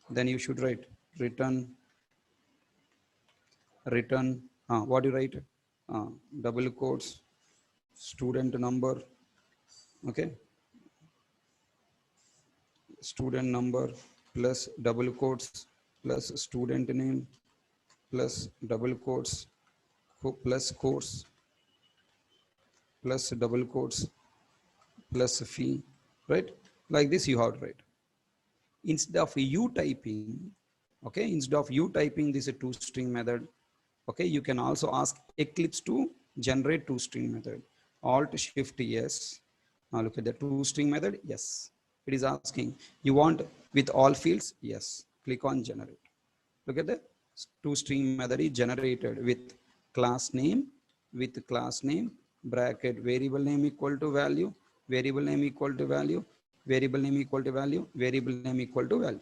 Then you should write return. What do you write? Double quotes student number. Okay, student number plus double quotes plus student name plus double quotes plus course plus double quotes plus fee, right? Like this you have to write. Instead of you typing, okay, instead of you typing this toString method, okay, you can also ask Eclipse to generate toString method. Alt Shift yes, Now look at the toString method. Yes, it is asking, you want with all fields? Yes, click on generate. Look at the toString method is generated with class name, bracket, variable name equal to value, variable name equal to value, variable name equal to value, variable name equal to value.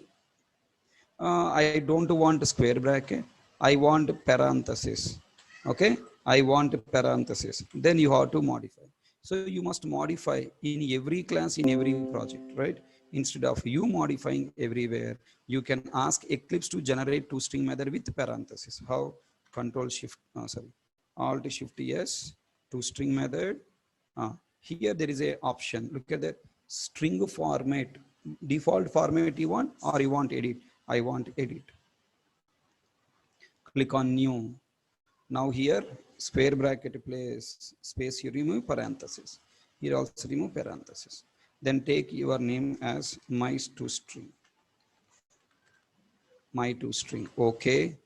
I don't want square bracket. I want parenthesis. Okay. I want parenthesis. Then you have to modify. So you must modify in every class, in every project, right? Instead of you modifying everywhere, you can ask Eclipse to generate toString method with parenthesis. How? Control Shift, Alt Shift S, toString method. Here there is a option. Look at the string format. Default format you want or you want edit? I want edit. Click on new. Now here square bracket place space, you remove parenthesis. Here also remove parenthesis. Then take your name as my toString. My toString. Okay.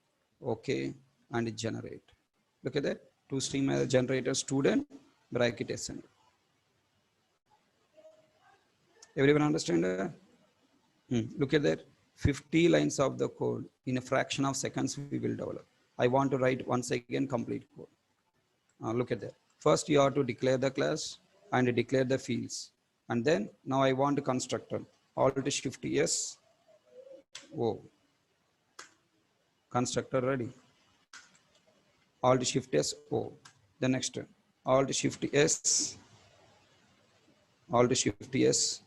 Okay. And generate. Look at that. toString as generator student bracket SN. Everyone understand that? Look at that. 50 lines of the code in a fraction of seconds we will develop. I want to write once again complete code. Look at that. First you have to declare the class and declare the fields. And then now I want a constructor. Alt Shift S. Oh, constructor ready. Alt Shift S. Oh, the next Alt Shift S. Alt Shift S.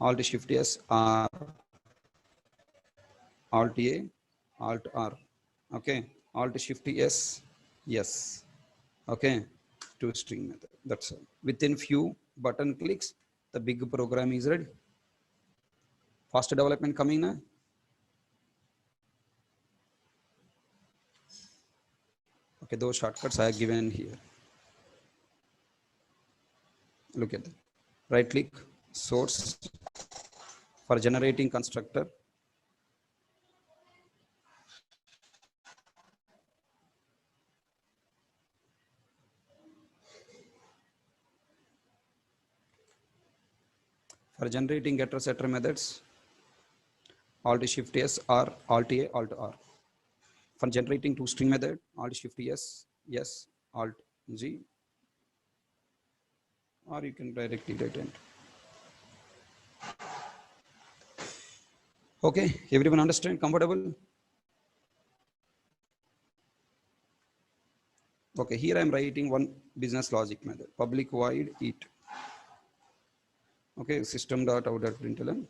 Alt Shift S. R. Alt A. Alt R. Okay. Alt Shift S. Yes. Okay. toString method. That's all. Within few button clicks, the big program is ready. Faster development coming now. Okay, those shortcuts I have given here. Look at that. Right click, source for generating constructor. For generating getter setter methods, Alt Shift S or Alt A, Alt R. For generating toString method, Alt Shift S, yes, Alt G, or you can directly write enter. Okay, everyone understand? Comfortable? Okay, here I am writing one business logic method, public void it. Okay, system.out.println.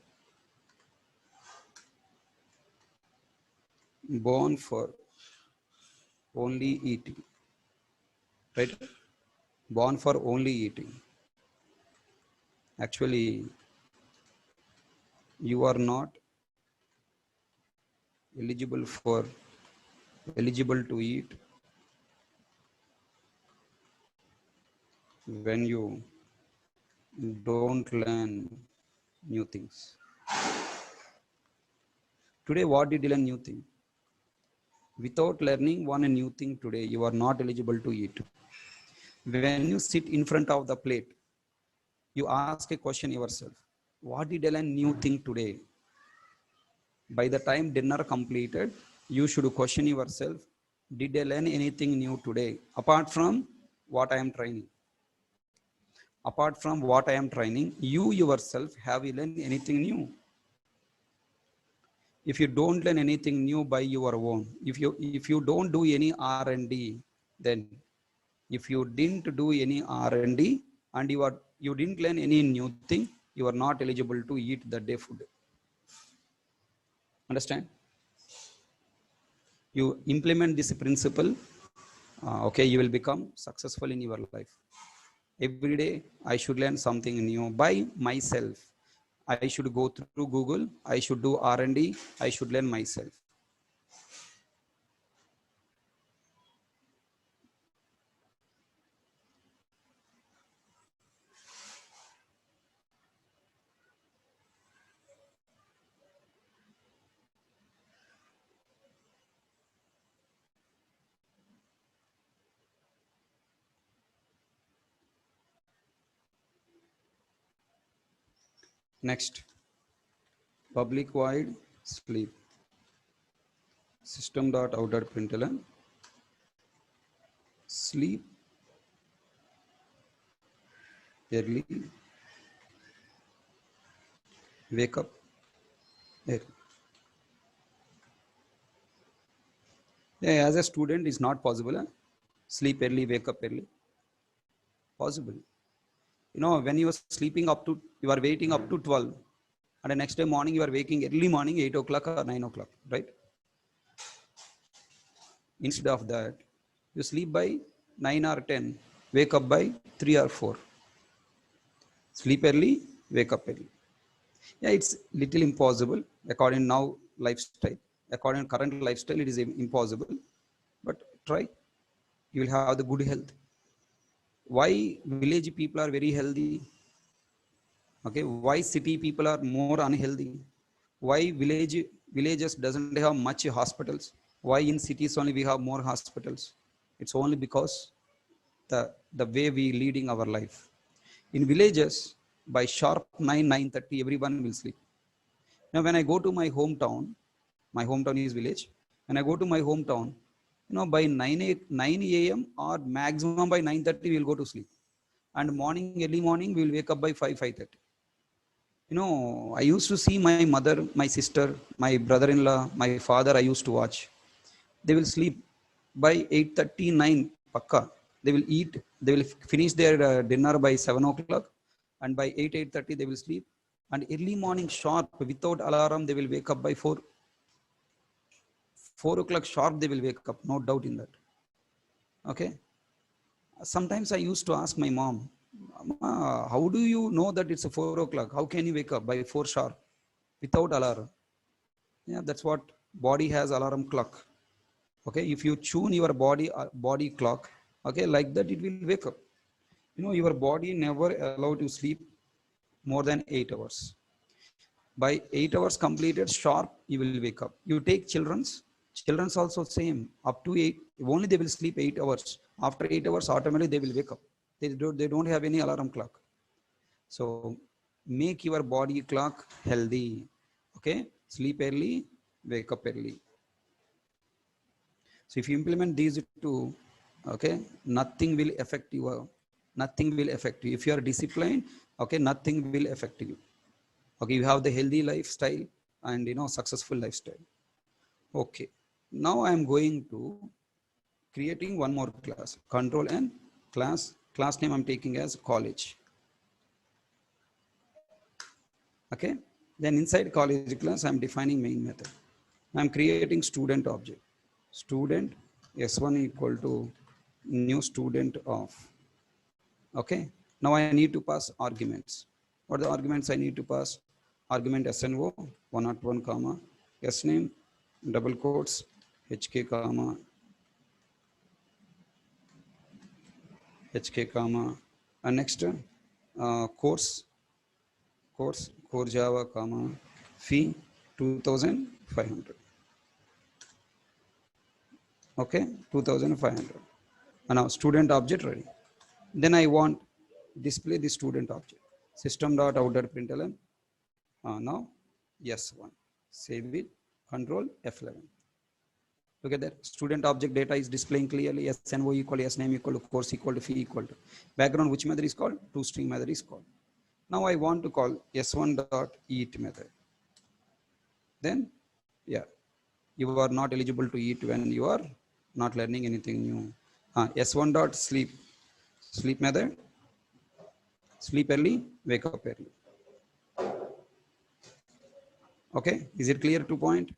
Born for only eating, right? Born for only eating. Actually, you are not eligible to eat when you don't learn new things. Today, what did you learn new thing? Without learning one new thing today, you are not eligible to eat. When you sit in front of the plate, you ask a question yourself, what did I learn new thing today? By the time dinner completed, you should question yourself, did I learn anything new today? Apart from what I am training. Apart from what I am training, you yourself have you learned anything new? If you don't learn anything new by your own, if you don't do any R&D, then if you didn't do any R&D and you didn't learn any new thing, you are not eligible to eat the day food. Understand? You implement this principle, okay, you will become successful in your life. Every day I should learn something new by myself. I should go through Google. I should do R&D. I should learn myself. Next, public void sleep. System.out.println sleep early, wake up early. Yeah, as a student, it's not possible. Huh? Sleep early, wake up early. Possible. You know, when you are sleeping up to, you are waiting up to 12, and the next day morning you are waking early morning, 8 o'clock or 9 o'clock, right? Instead of that, you sleep by 9 or 10, wake up by 3 or 4. Sleep early, wake up early. Yeah, it's little impossible according now lifestyle. According to current lifestyle, it is impossible. But try, you will have the good health. Why village people are very healthy? Okay, why city people are more unhealthy? Why villages doesn't have much hospitals? Why in cities only we have more hospitals? It's only because the way we leading our life. In villages, by sharp 9:30 everyone will sleep. Now when I go to my hometown is village. When I go to my hometown, you know, by 9 a.m. or maximum by 9:30 we will go to sleep. And morning, early morning, we will wake up by 5:30. You know, I used to see my mother, my sister, my brother-in-law, my father, I used to watch. They will sleep by 8:39 pakka. They will eat, they will finish their dinner by 7 o'clock, and by 8:30 they will sleep. And early morning sharp, without alarm, they will wake up by 4 o'clock sharp, they will wake up, no doubt in that. Okay. Sometimes I used to ask my mom, Mama, how do you know that it's a 4 o'clock? How can you wake up by 4 sharp without alarm? Yeah, that's what body has alarm clock. Okay, if you tune your body clock, okay, like that it will wake up. You know, your body never allowed to sleep more than 8 hours. By 8 hours completed sharp, you will wake up. You take children's also same, up to 8, only they will sleep 8 hours. After 8 hours, automatically they will wake up. They don't have any alarm clock. So make your body clock healthy. Okay, sleep early, wake up early. So if you implement these two, okay, nothing will affect you. If you are disciplined, okay, nothing will affect you. Okay, you have the healthy lifestyle and, you know, successful lifestyle. Okay, now I am going to creating one more class, control and class name I'm taking as college. Okay, then inside college class I'm defining main method. I'm creating student object. Student s1 equal to new student of. Okay, now I need to pass arguments. What are the arguments I need to pass? Argument SNO 101 comma s name double quotes hk comma and next core Java comma fee 2500. Okay, 2500. And now student object ready. Then I want display the student object. System.out.println. Now yes1. Save it. Control F11. Look at that. Student object data is displaying clearly. SNO equal to SName equal to course equal to fee equal to. Background, which method is called? ToString method is called. Now I want to call s1.eat method. Then, yeah, you are not eligible to eat when you are not learning anything new. S1.sleep. Sleep method. Sleep early, wake up early. Okay, is it clear to point?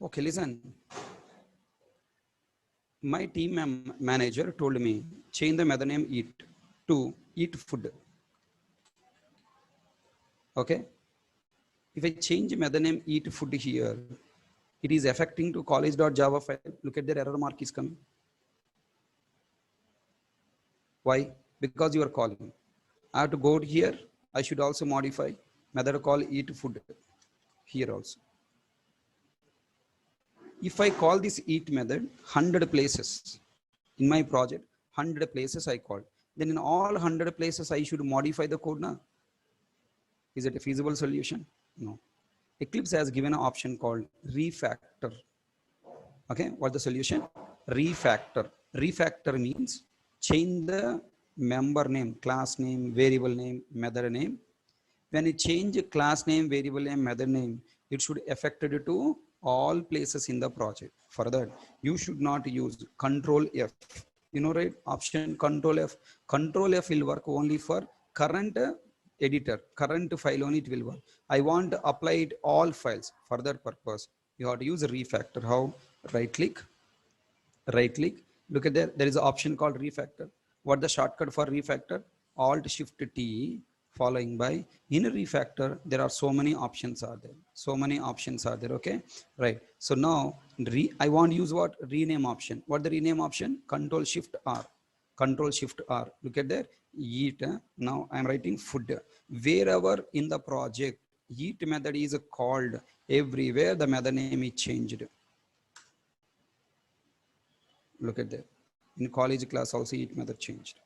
Okay, listen. My team manager told me change the method name eat to eat food. Okay, if I change method name eat food here, it is affecting to college.java file. Look at their error mark is coming. Why? Because you are calling. I have to go here. I should also modify method call eat food. here also. If I call this eat method 100 places in my project, 100 places I called, then in all 100 places I should modify the code now. Is it a feasible solution? No. Eclipse has given an option called refactor. Okay, what's the solution? Refactor. Refactor means change the member name, class name, variable name, method name. When you change class name, variable name, method name, it should affect it to all places in the project. For that, you should not use Control F. You know, right? Option Control F. Control F will work only for current editor, current file only it will work. I want to apply it all files. For that purpose, you have to use a refactor. How? Right click, right click, look at there is an option called refactor. What the shortcut for refactor? Alt Shift T following by. In a refactor there are so many options are there, so many options are there. Okay, right. So now I want to use what? Rename option. What the rename option? Control Shift R. Control Shift R, look at there, eat. Now I'm writing food. Wherever in the project eat method is called, everywhere the method name is changed. Look at that. In college class also eat method changed.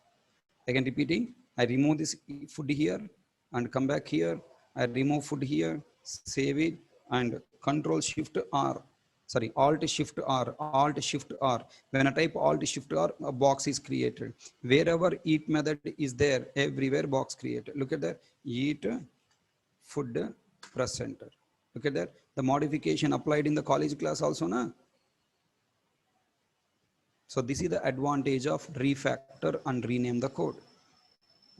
Again repeating, I remove this food here and come back here. I remove food here, save it, and Control Shift R. Sorry, Alt Shift R, Alt Shift R. When I type Alt Shift R, a box is created. Wherever eat method is there, everywhere box created. Look at that, eat food press center. Look at that. The modification applied in the college class also, na? So this is the advantage of refactor and rename the code.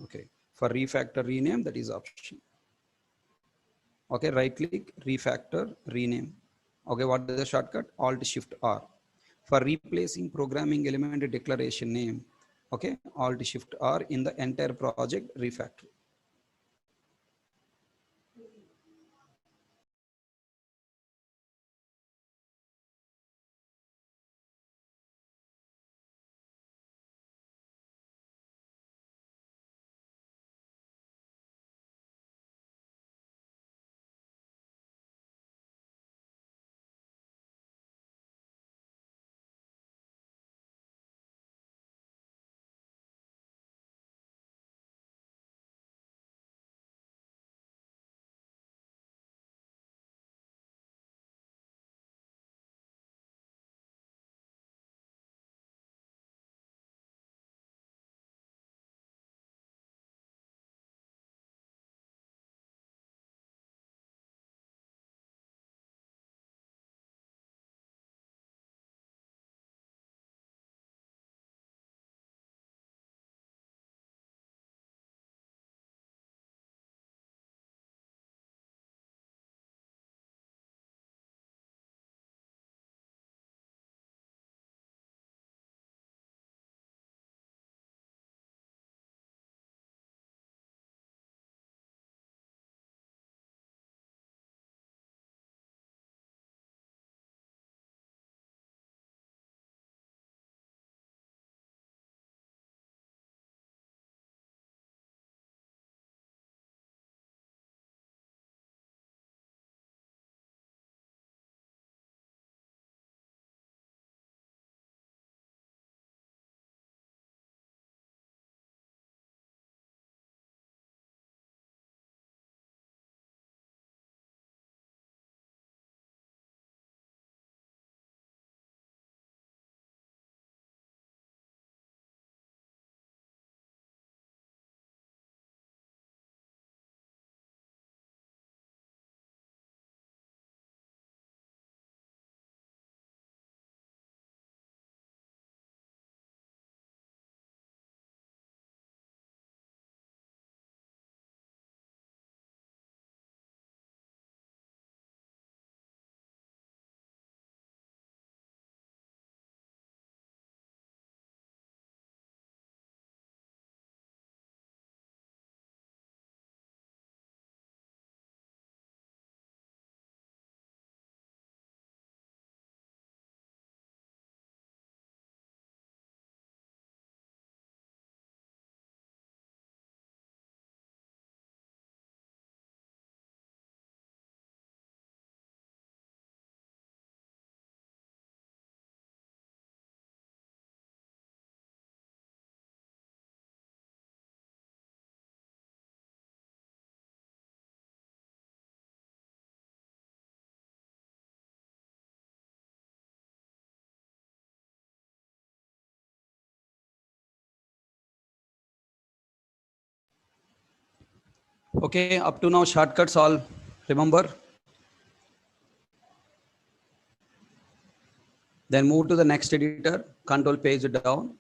Okay, for refactor rename, that is option. Okay, right click, refactor rename. Okay, what is the shortcut? Alt Shift R. For replacing programming element declaration name, okay, Alt Shift R in the entire project refactor. Okay, up to now shortcuts all remember. Then move to the next editor, control page down.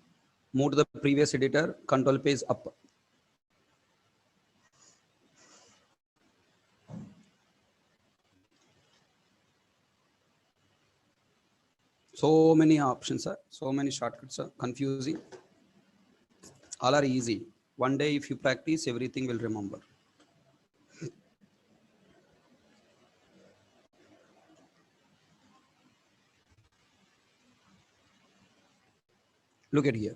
Move to the previous editor, control page up. So many options, sir. So many shortcuts are confusing. All are easy. One day if you practice, everything will remember. Look at here.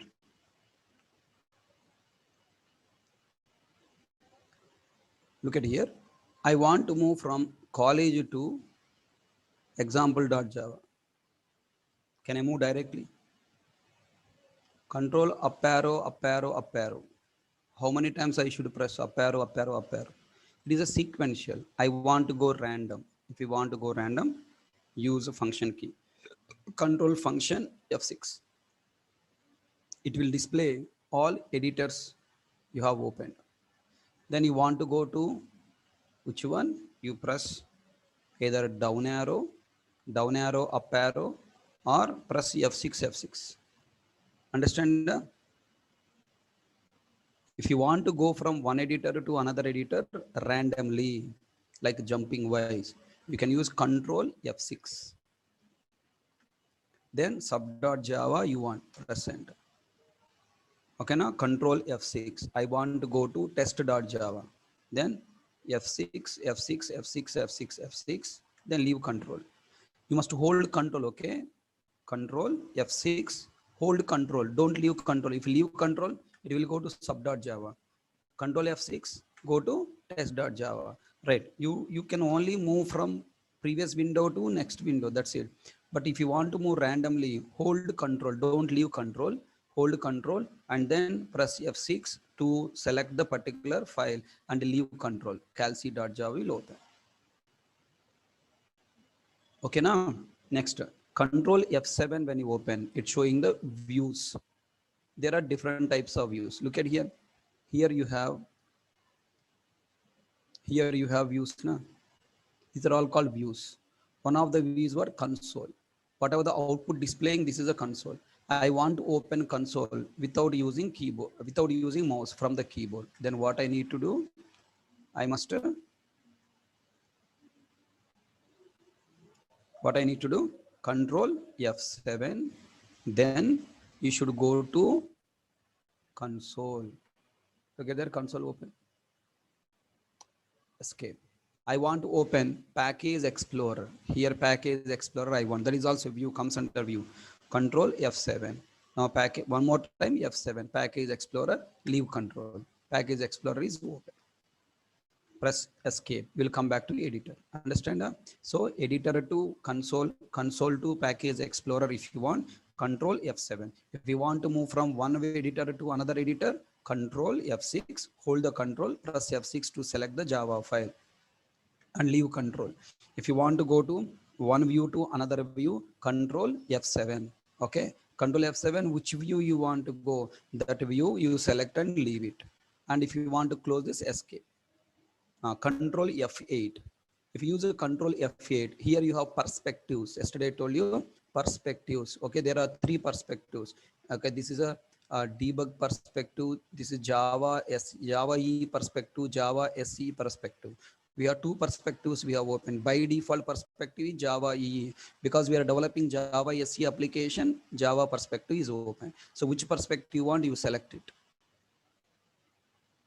Look at here. I want to move from college to example.java. Can I move directly? Control up arrow, up arrow, up arrow. How many times I should press up arrow, up arrow, up arrow? It is a sequential. I want to go random. If you want to go random, use a function key. Control function F6. It will display all editors you have opened. Then you want to go to which one? You press either down arrow, up arrow, or press F6, F6. Understand? If you want to go from one editor to another editor randomly, like jumping wise, you can use control F6. Then sub.java you want, press enter. Okay, now control F6. I want to go to test.java. Then F6, F6, F6, F6, F6, then leave control. You must hold control, okay? Control F6, hold control. Don't leave control. If you leave control, it will go to sub.java. Control F6, go to test.java. Right. You can only move from previous window to next window. That's it. But if you want to move randomly, hold control. Don't leave control. Hold control and then press F6 to select the particular file and leave control. calc.java will open. Okay, now next control F7 when you open, it's showing the views. There are different types of views. Look at here. Here you have views now. These are all called views. One of the views were console. Whatever the output displaying, this is a console. I want to open console without using keyboard, without using mouse from the keyboard. Then what I need to do? I must what I need to do? Control F7. Then you should go to console. Together console open. Escape. I want to open package explorer. Here package explorer I want. That is also view, comes under view. Control F7. Now package one more time F7. Package explorer, leave control. Package explorer is open. Press escape. We'll come back to editor. Understand? So editor to console, console to package explorer if you want. Control F7. If you want to move from one editor to another editor, control F6. Hold the control. Press F6 to select the Java file and leave control. If you want to go to one view to another view, control F7. Okay, control F7, which view you want to go, that view you select and leave it. And if you want to close this, escape. Control F8. If you use a control F8, here you have perspectives. Yesterday I told you perspectives. Okay, there are three perspectives. Okay, this is a debug perspective. This is Java E perspective, Java SE perspective. We have two perspectives we have opened. By default perspective is Java EE. Because we are developing Java SE application, Java perspective is open. So which perspective you want, you select it.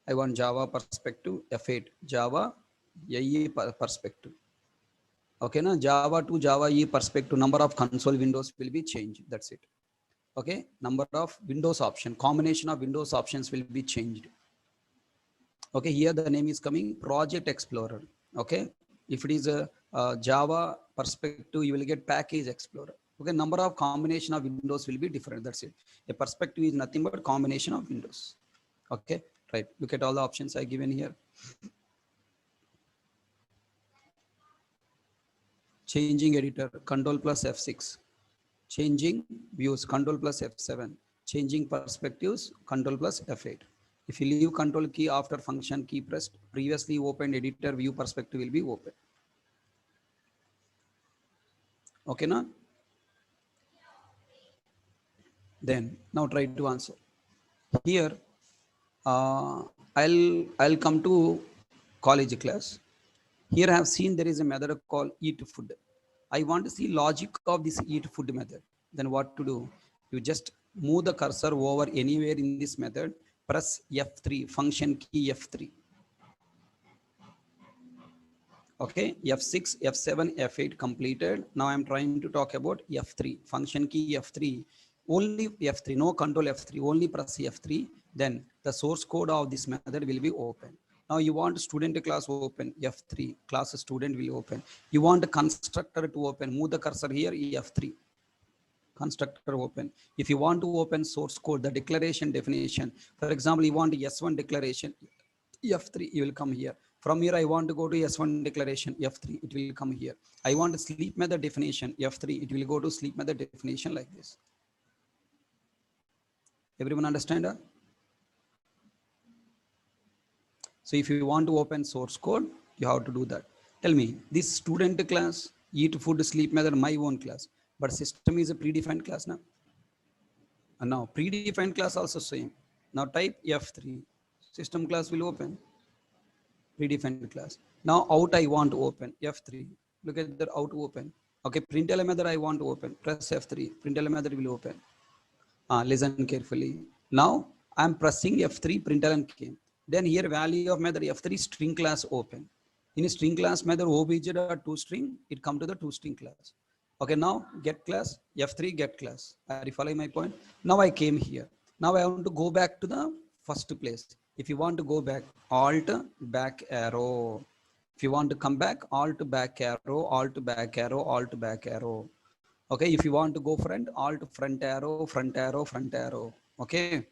I want Java perspective F8, Java EE perspective. Okay, now Java to Java EE perspective, number of console windows will be changed. That's it. Okay, number of Windows option, combination of Windows options will be changed. Okay, here the name is coming Project Explorer. Okay, if it is a Java perspective, you will get Package Explorer. Okay, number of combination of Windows will be different. That's it. A perspective is nothing but combination of Windows. Okay, right. Look at all the options I given here. Changing editor, control plus F6. Changing views, control plus F7. Changing perspectives, control plus F8. If you leave control key after function key pressed, previously opened editor view perspective will be open. Okay, now? Then now try to answer. Here, I'll come to college class. Here I have seen there is a method called eat food. I want to see logic of this eat food method. Then what to do? You just move the cursor over anywhere in this method, press F3, function key F3. Okay, F6, F7, F8 completed. Now I'm trying to talk about F3, function key F3. Only F3, no control F3, only press F3. Then the source code of this method will be open. Now you want student class open, F3, class student will open. You want the constructor to open, move the cursor here, F3. Constructor open. If you want to open source code, the declaration definition, for example, you want S1 declaration, F3, you will come here. From here, I want to go to S1 declaration, F3, it will come here. I want a sleep method definition, F3, it will go to sleep method definition like this. Everyone understand? So if you want to open source code, you have to do that. Tell me, this student class, eat food, sleep method, my own class, but system is a predefined class now. And now predefined class also same. Now type F3, system class will open. Predefined class. Now out I want to open F3. Look at that out to open. Okay, println method I want to open. Press F3. Println method will open. Listen carefully. Now I'm pressing F3. Println came. Then here value of method F3 string class open. In a string class method obj.toString, it come to the toString class. Okay, now get class F3 get class. Are you following my point? Now I came here. Now I want to go back to the first place. If you want to go back, alt back arrow. If you want to come back, alt back arrow, alt back arrow, alt back arrow. Okay, if you want to go front, alt front arrow, front arrow, front arrow. Okay,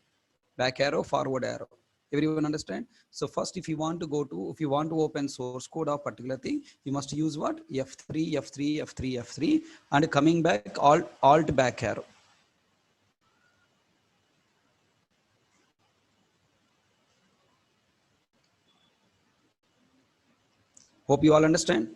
back arrow, forward arrow. Everyone understand? So first, if you want to open source code of particular thing, you must use what? F3, F3, F3, F3, and coming back, alt back arrow. Hope you all understand.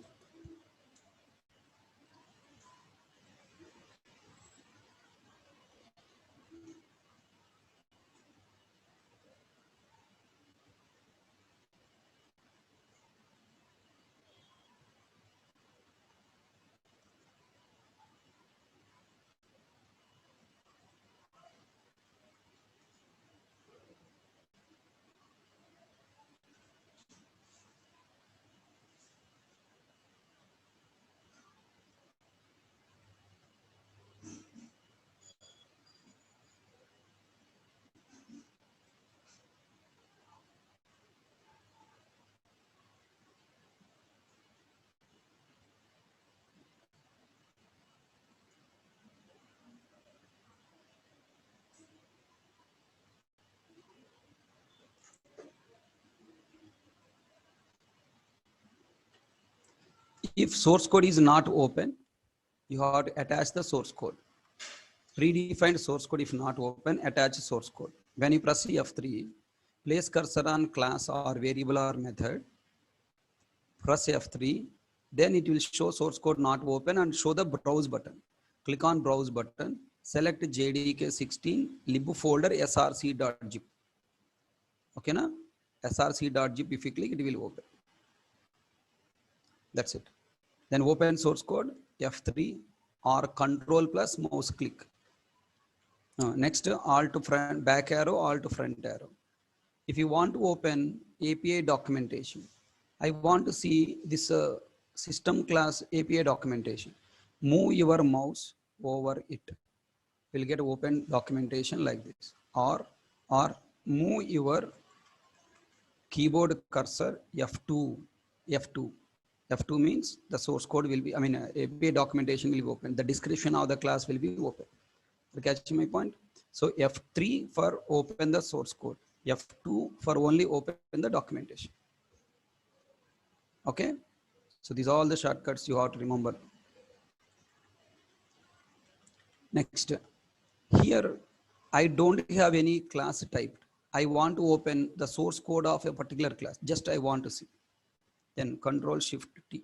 If source code is not open, you have to attach the source code. Predefined source code if not open, attach source code. When you press F3, place cursor on class or variable or method, press F3, then it will show source code not open and show the browse button. Click on browse button, select JDK16, lib folder src.zip. Okay, na? src.zip, if you click, it will open. That's it. Then open source code, F3 or control plus mouse click. Next, alt front, back arrow, alt front arrow. If you want to open API documentation, I want to see this system class API documentation. Move your mouse over it. We'll get open documentation like this. Or move your keyboard cursor F2. F2. F2 means the source code will be, API documentation will be open. The description of the class will be open. You catching my point? So F3 for open the source code. F2 for only open the documentation. Okay. So these are all the shortcuts you have to remember. Next, here I don't have any class typed. I want to open the source code of a particular class. Just I want to see. Then Control Shift T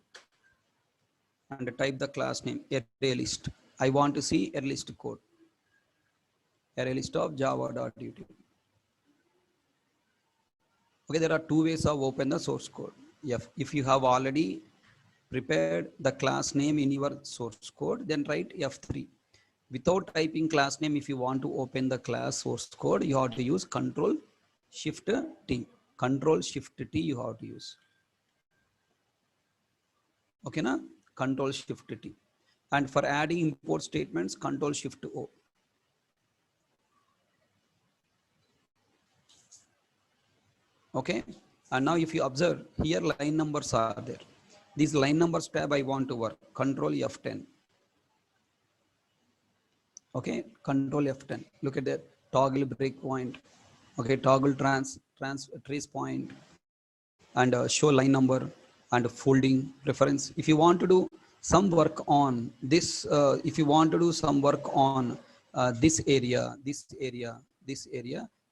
and type the class name array list. I want to see array list code. Array list of java.util. Okay, there are two ways of open the source code. If you have already prepared the class name in your source code, then write F3. Without typing class name, if you want to open the class source code, you have to use Control Shift T. Control Shift T you have to use. Okay, na? Control Shift T. And for adding import statements, Control Shift O. Okay, and now if you observe here, line numbers are there. These line numbers tab I want to work. Control F10. Okay, Control F10. Look at that toggle breakpoint. Okay, toggle trace point, and show line number and folding reference. If you want to do some work on this, if you want to do some work on this area,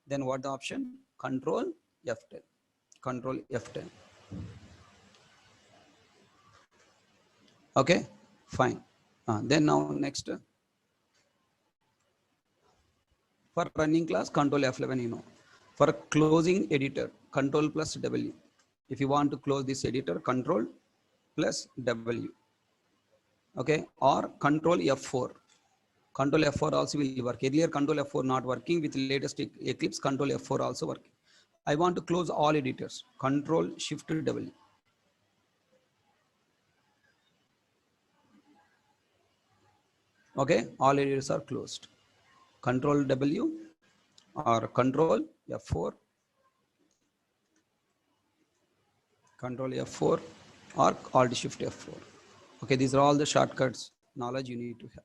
then what the option? Control F10. Control F10. Okay, fine. Then now next, for running class, Control F11, you know. For closing editor, Control plus W. If you want to close this editor, Control plus W. Okay, or Control F4. Control F4 also will work. Earlier Control F4 not working, with latest Eclipse, Control F4 also working. I want to close all editors. Control Shift W. Okay, all editors are closed. Control W or Control F4. Control F4 or Alt Shift F4. Okay, these are all the shortcuts knowledge you need to have.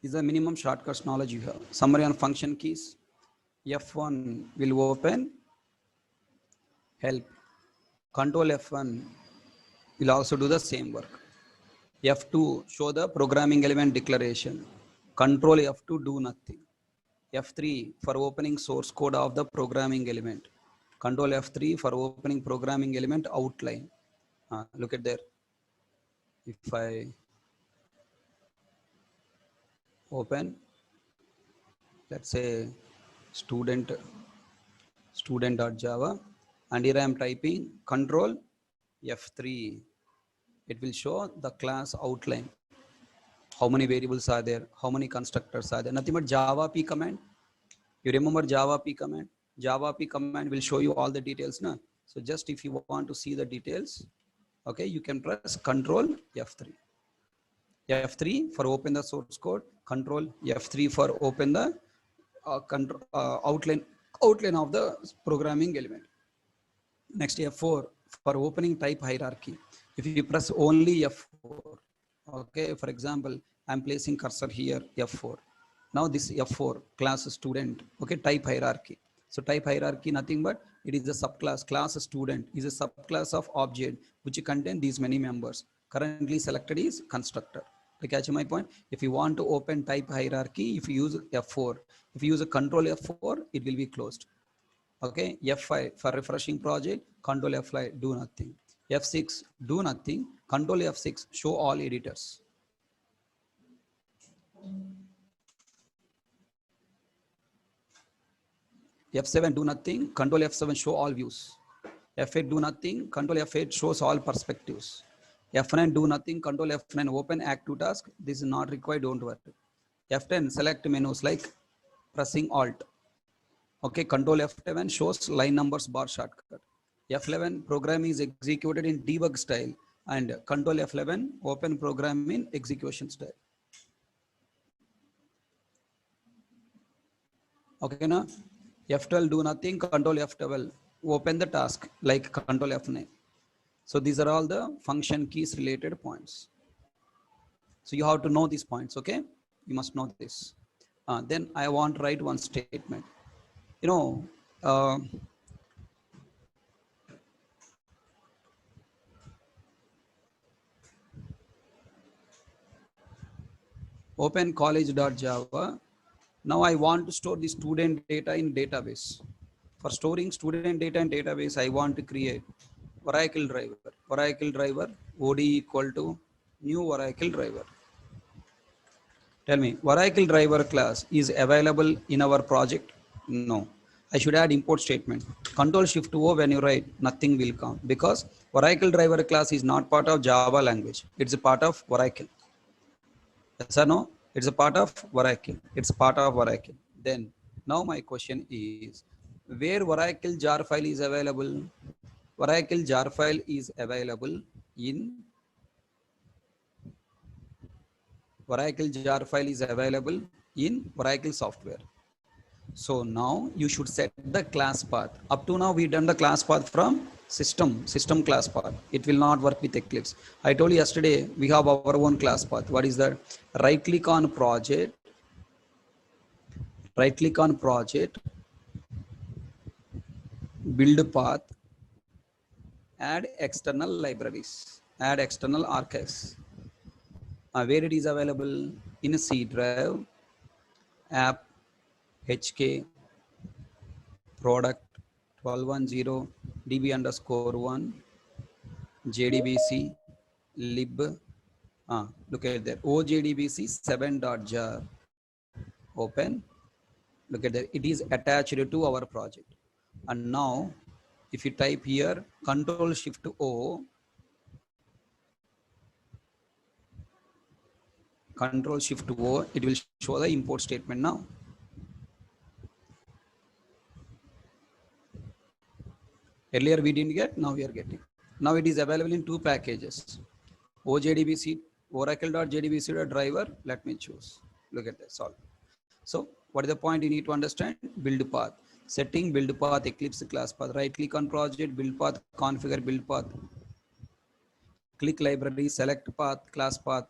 These are minimum shortcuts knowledge you have. Summary on function keys. F1 will open help. Control F1 will also do the same work. F2 show the programming element declaration. Control F2 do nothing. F3 for opening source code of the programming element. Control F3 for opening programming element outline. Look at there. If I open, let's say student.java, and here I am typing Control F3. It will show the class outline. How many variables are there? How many constructors are there? Nothing but Java P command. You remember Java P command? Java P command will show you all the details. Na? So just if you want to see the details, okay, you can press Control F3. F3 for open the source code. Control F3 for open the outline of the programming element. Next, F4 for opening type hierarchy. If you press only F4, okay, for example, I'm placing cursor here, F4. Now this F4 class student, okay, type hierarchy. So type hierarchy, nothing but it is a subclass. Class student is a subclass of object which contain these many members. Currently selected is constructor. To catch my point, if you want to open type hierarchy, if you use F4, if you use a control F4, it will be closed. Okay, F5 for refreshing project, Control F5 do nothing. F6 do nothing, Control F6 show all editors. F7 do nothing, Control F7 show all views. F8 do nothing, Control F8 shows all perspectives. F9 do nothing, Control F9 open active task. This is not required, don't worry. F10 select menus like pressing Alt. Okay, Control F11 shows line numbers bar shortcut. F11 program is executed in debug style, and Control F11 open program in execution style. Okay, now F12 do nothing, Control F12 open the task like Control F9. So these are all the function keys related points. So you have to know these points, okay? You must know this. Then I want to write one statement. You know, Open college.java. Now I want to store the student data in database. For storing student data in database, I want to create Oracle driver. Oracle driver OD equal to new Oracle driver. Tell me, Oracle driver class is available in our project? No. I should add import statement. Control Shift O when you write, nothing will come because Oracle driver class is not part of Java language. It's a part of Oracle. Yes or no? It's a part of Oracle. It's part of Oracle. Then now my question is, where Oracle jar file is available? Oracle jar file is available in Oracle jar file is available in Oracle software. So now you should set the class path. Up to now we done the class path from system class path. It will not work with Eclipse. I told you yesterday we have our own class path. What is that? Right click on project, build path, add external libraries, add external archives. Where it is available? In a C drive, app, HK, product 1210, db underscore 1, JDBC, lib. Look at that. OJDBC 7.jar. Open. Look at that. It is attached to our project. And now, if you type here, Control Shift O, it will show the import statement now. Earlier we didn't get, now we are getting. Now it is available in two packages. OJDBC, Oracle.jdbc.driver. Let me choose. Look at this all. So what is the point you need to understand? Build path. Setting build path, Eclipse class path. Right click on project, build path, configure build path. Click library, select path, class path.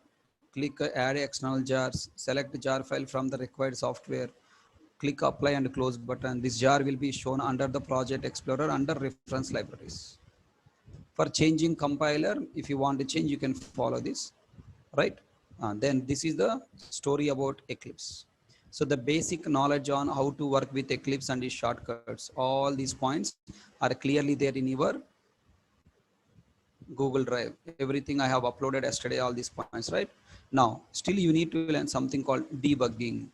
Click add external jars. Select jar file from the required software. Click apply and close button. This jar will be shown under the project explorer under reference libraries. For changing compiler, if you want to change, you can follow this, right? Then this is the story about Eclipse. So the basic knowledge on how to work with Eclipse and its shortcuts, all these points are clearly there in your Google Drive. Everything I have uploaded yesterday, all these points, right? Now, still you need to learn something called debugging.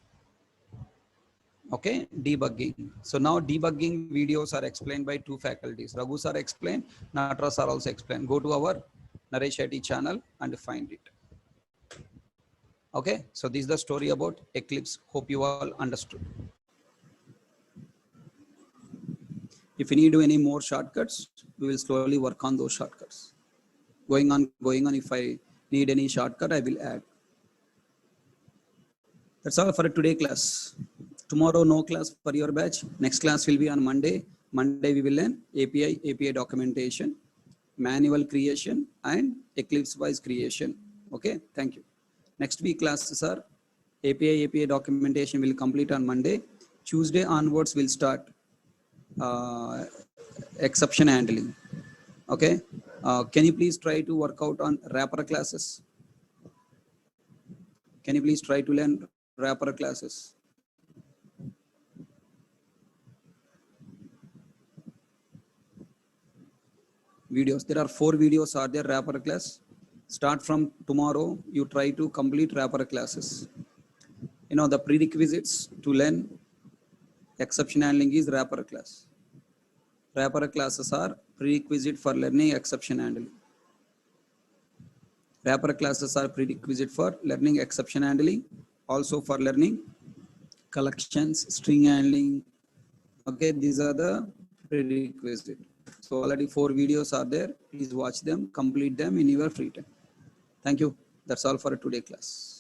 Okay, debugging. So now debugging videos are explained by two faculties. Raghu sir explained, Natara sir also explained. Go to our Naresh Shetty channel and find it. Okay, so this is the story about Eclipse. Hope you all understood. If you need any more shortcuts, we will slowly work on those shortcuts. Going on. If I need any shortcut, I will add. That's all for today class. Tomorrow, no class for your batch. Next class will be on Monday. Monday, we will learn API documentation, manual creation, and Eclipse-wise creation. Okay, thank you. Next week classes are API documentation will complete on Monday. Tuesday onwards, we'll start exception handling. Okay, can you please try to work out on wrapper classes? Can you please try to learn wrapper classes? Videos. There are 4 videos are there wrapper class. Start from tomorrow. You try to complete wrapper classes. You know the prerequisites to learn exception handling is wrapper class. Wrapper classes are prerequisite for learning exception handling. Wrapper classes are prerequisite for learning exception handling, also for learning collections, string handling. Okay, these are the prerequisite. So already 4 videos are there. Please watch them, complete them in your free time. Thank you. That's all for today class.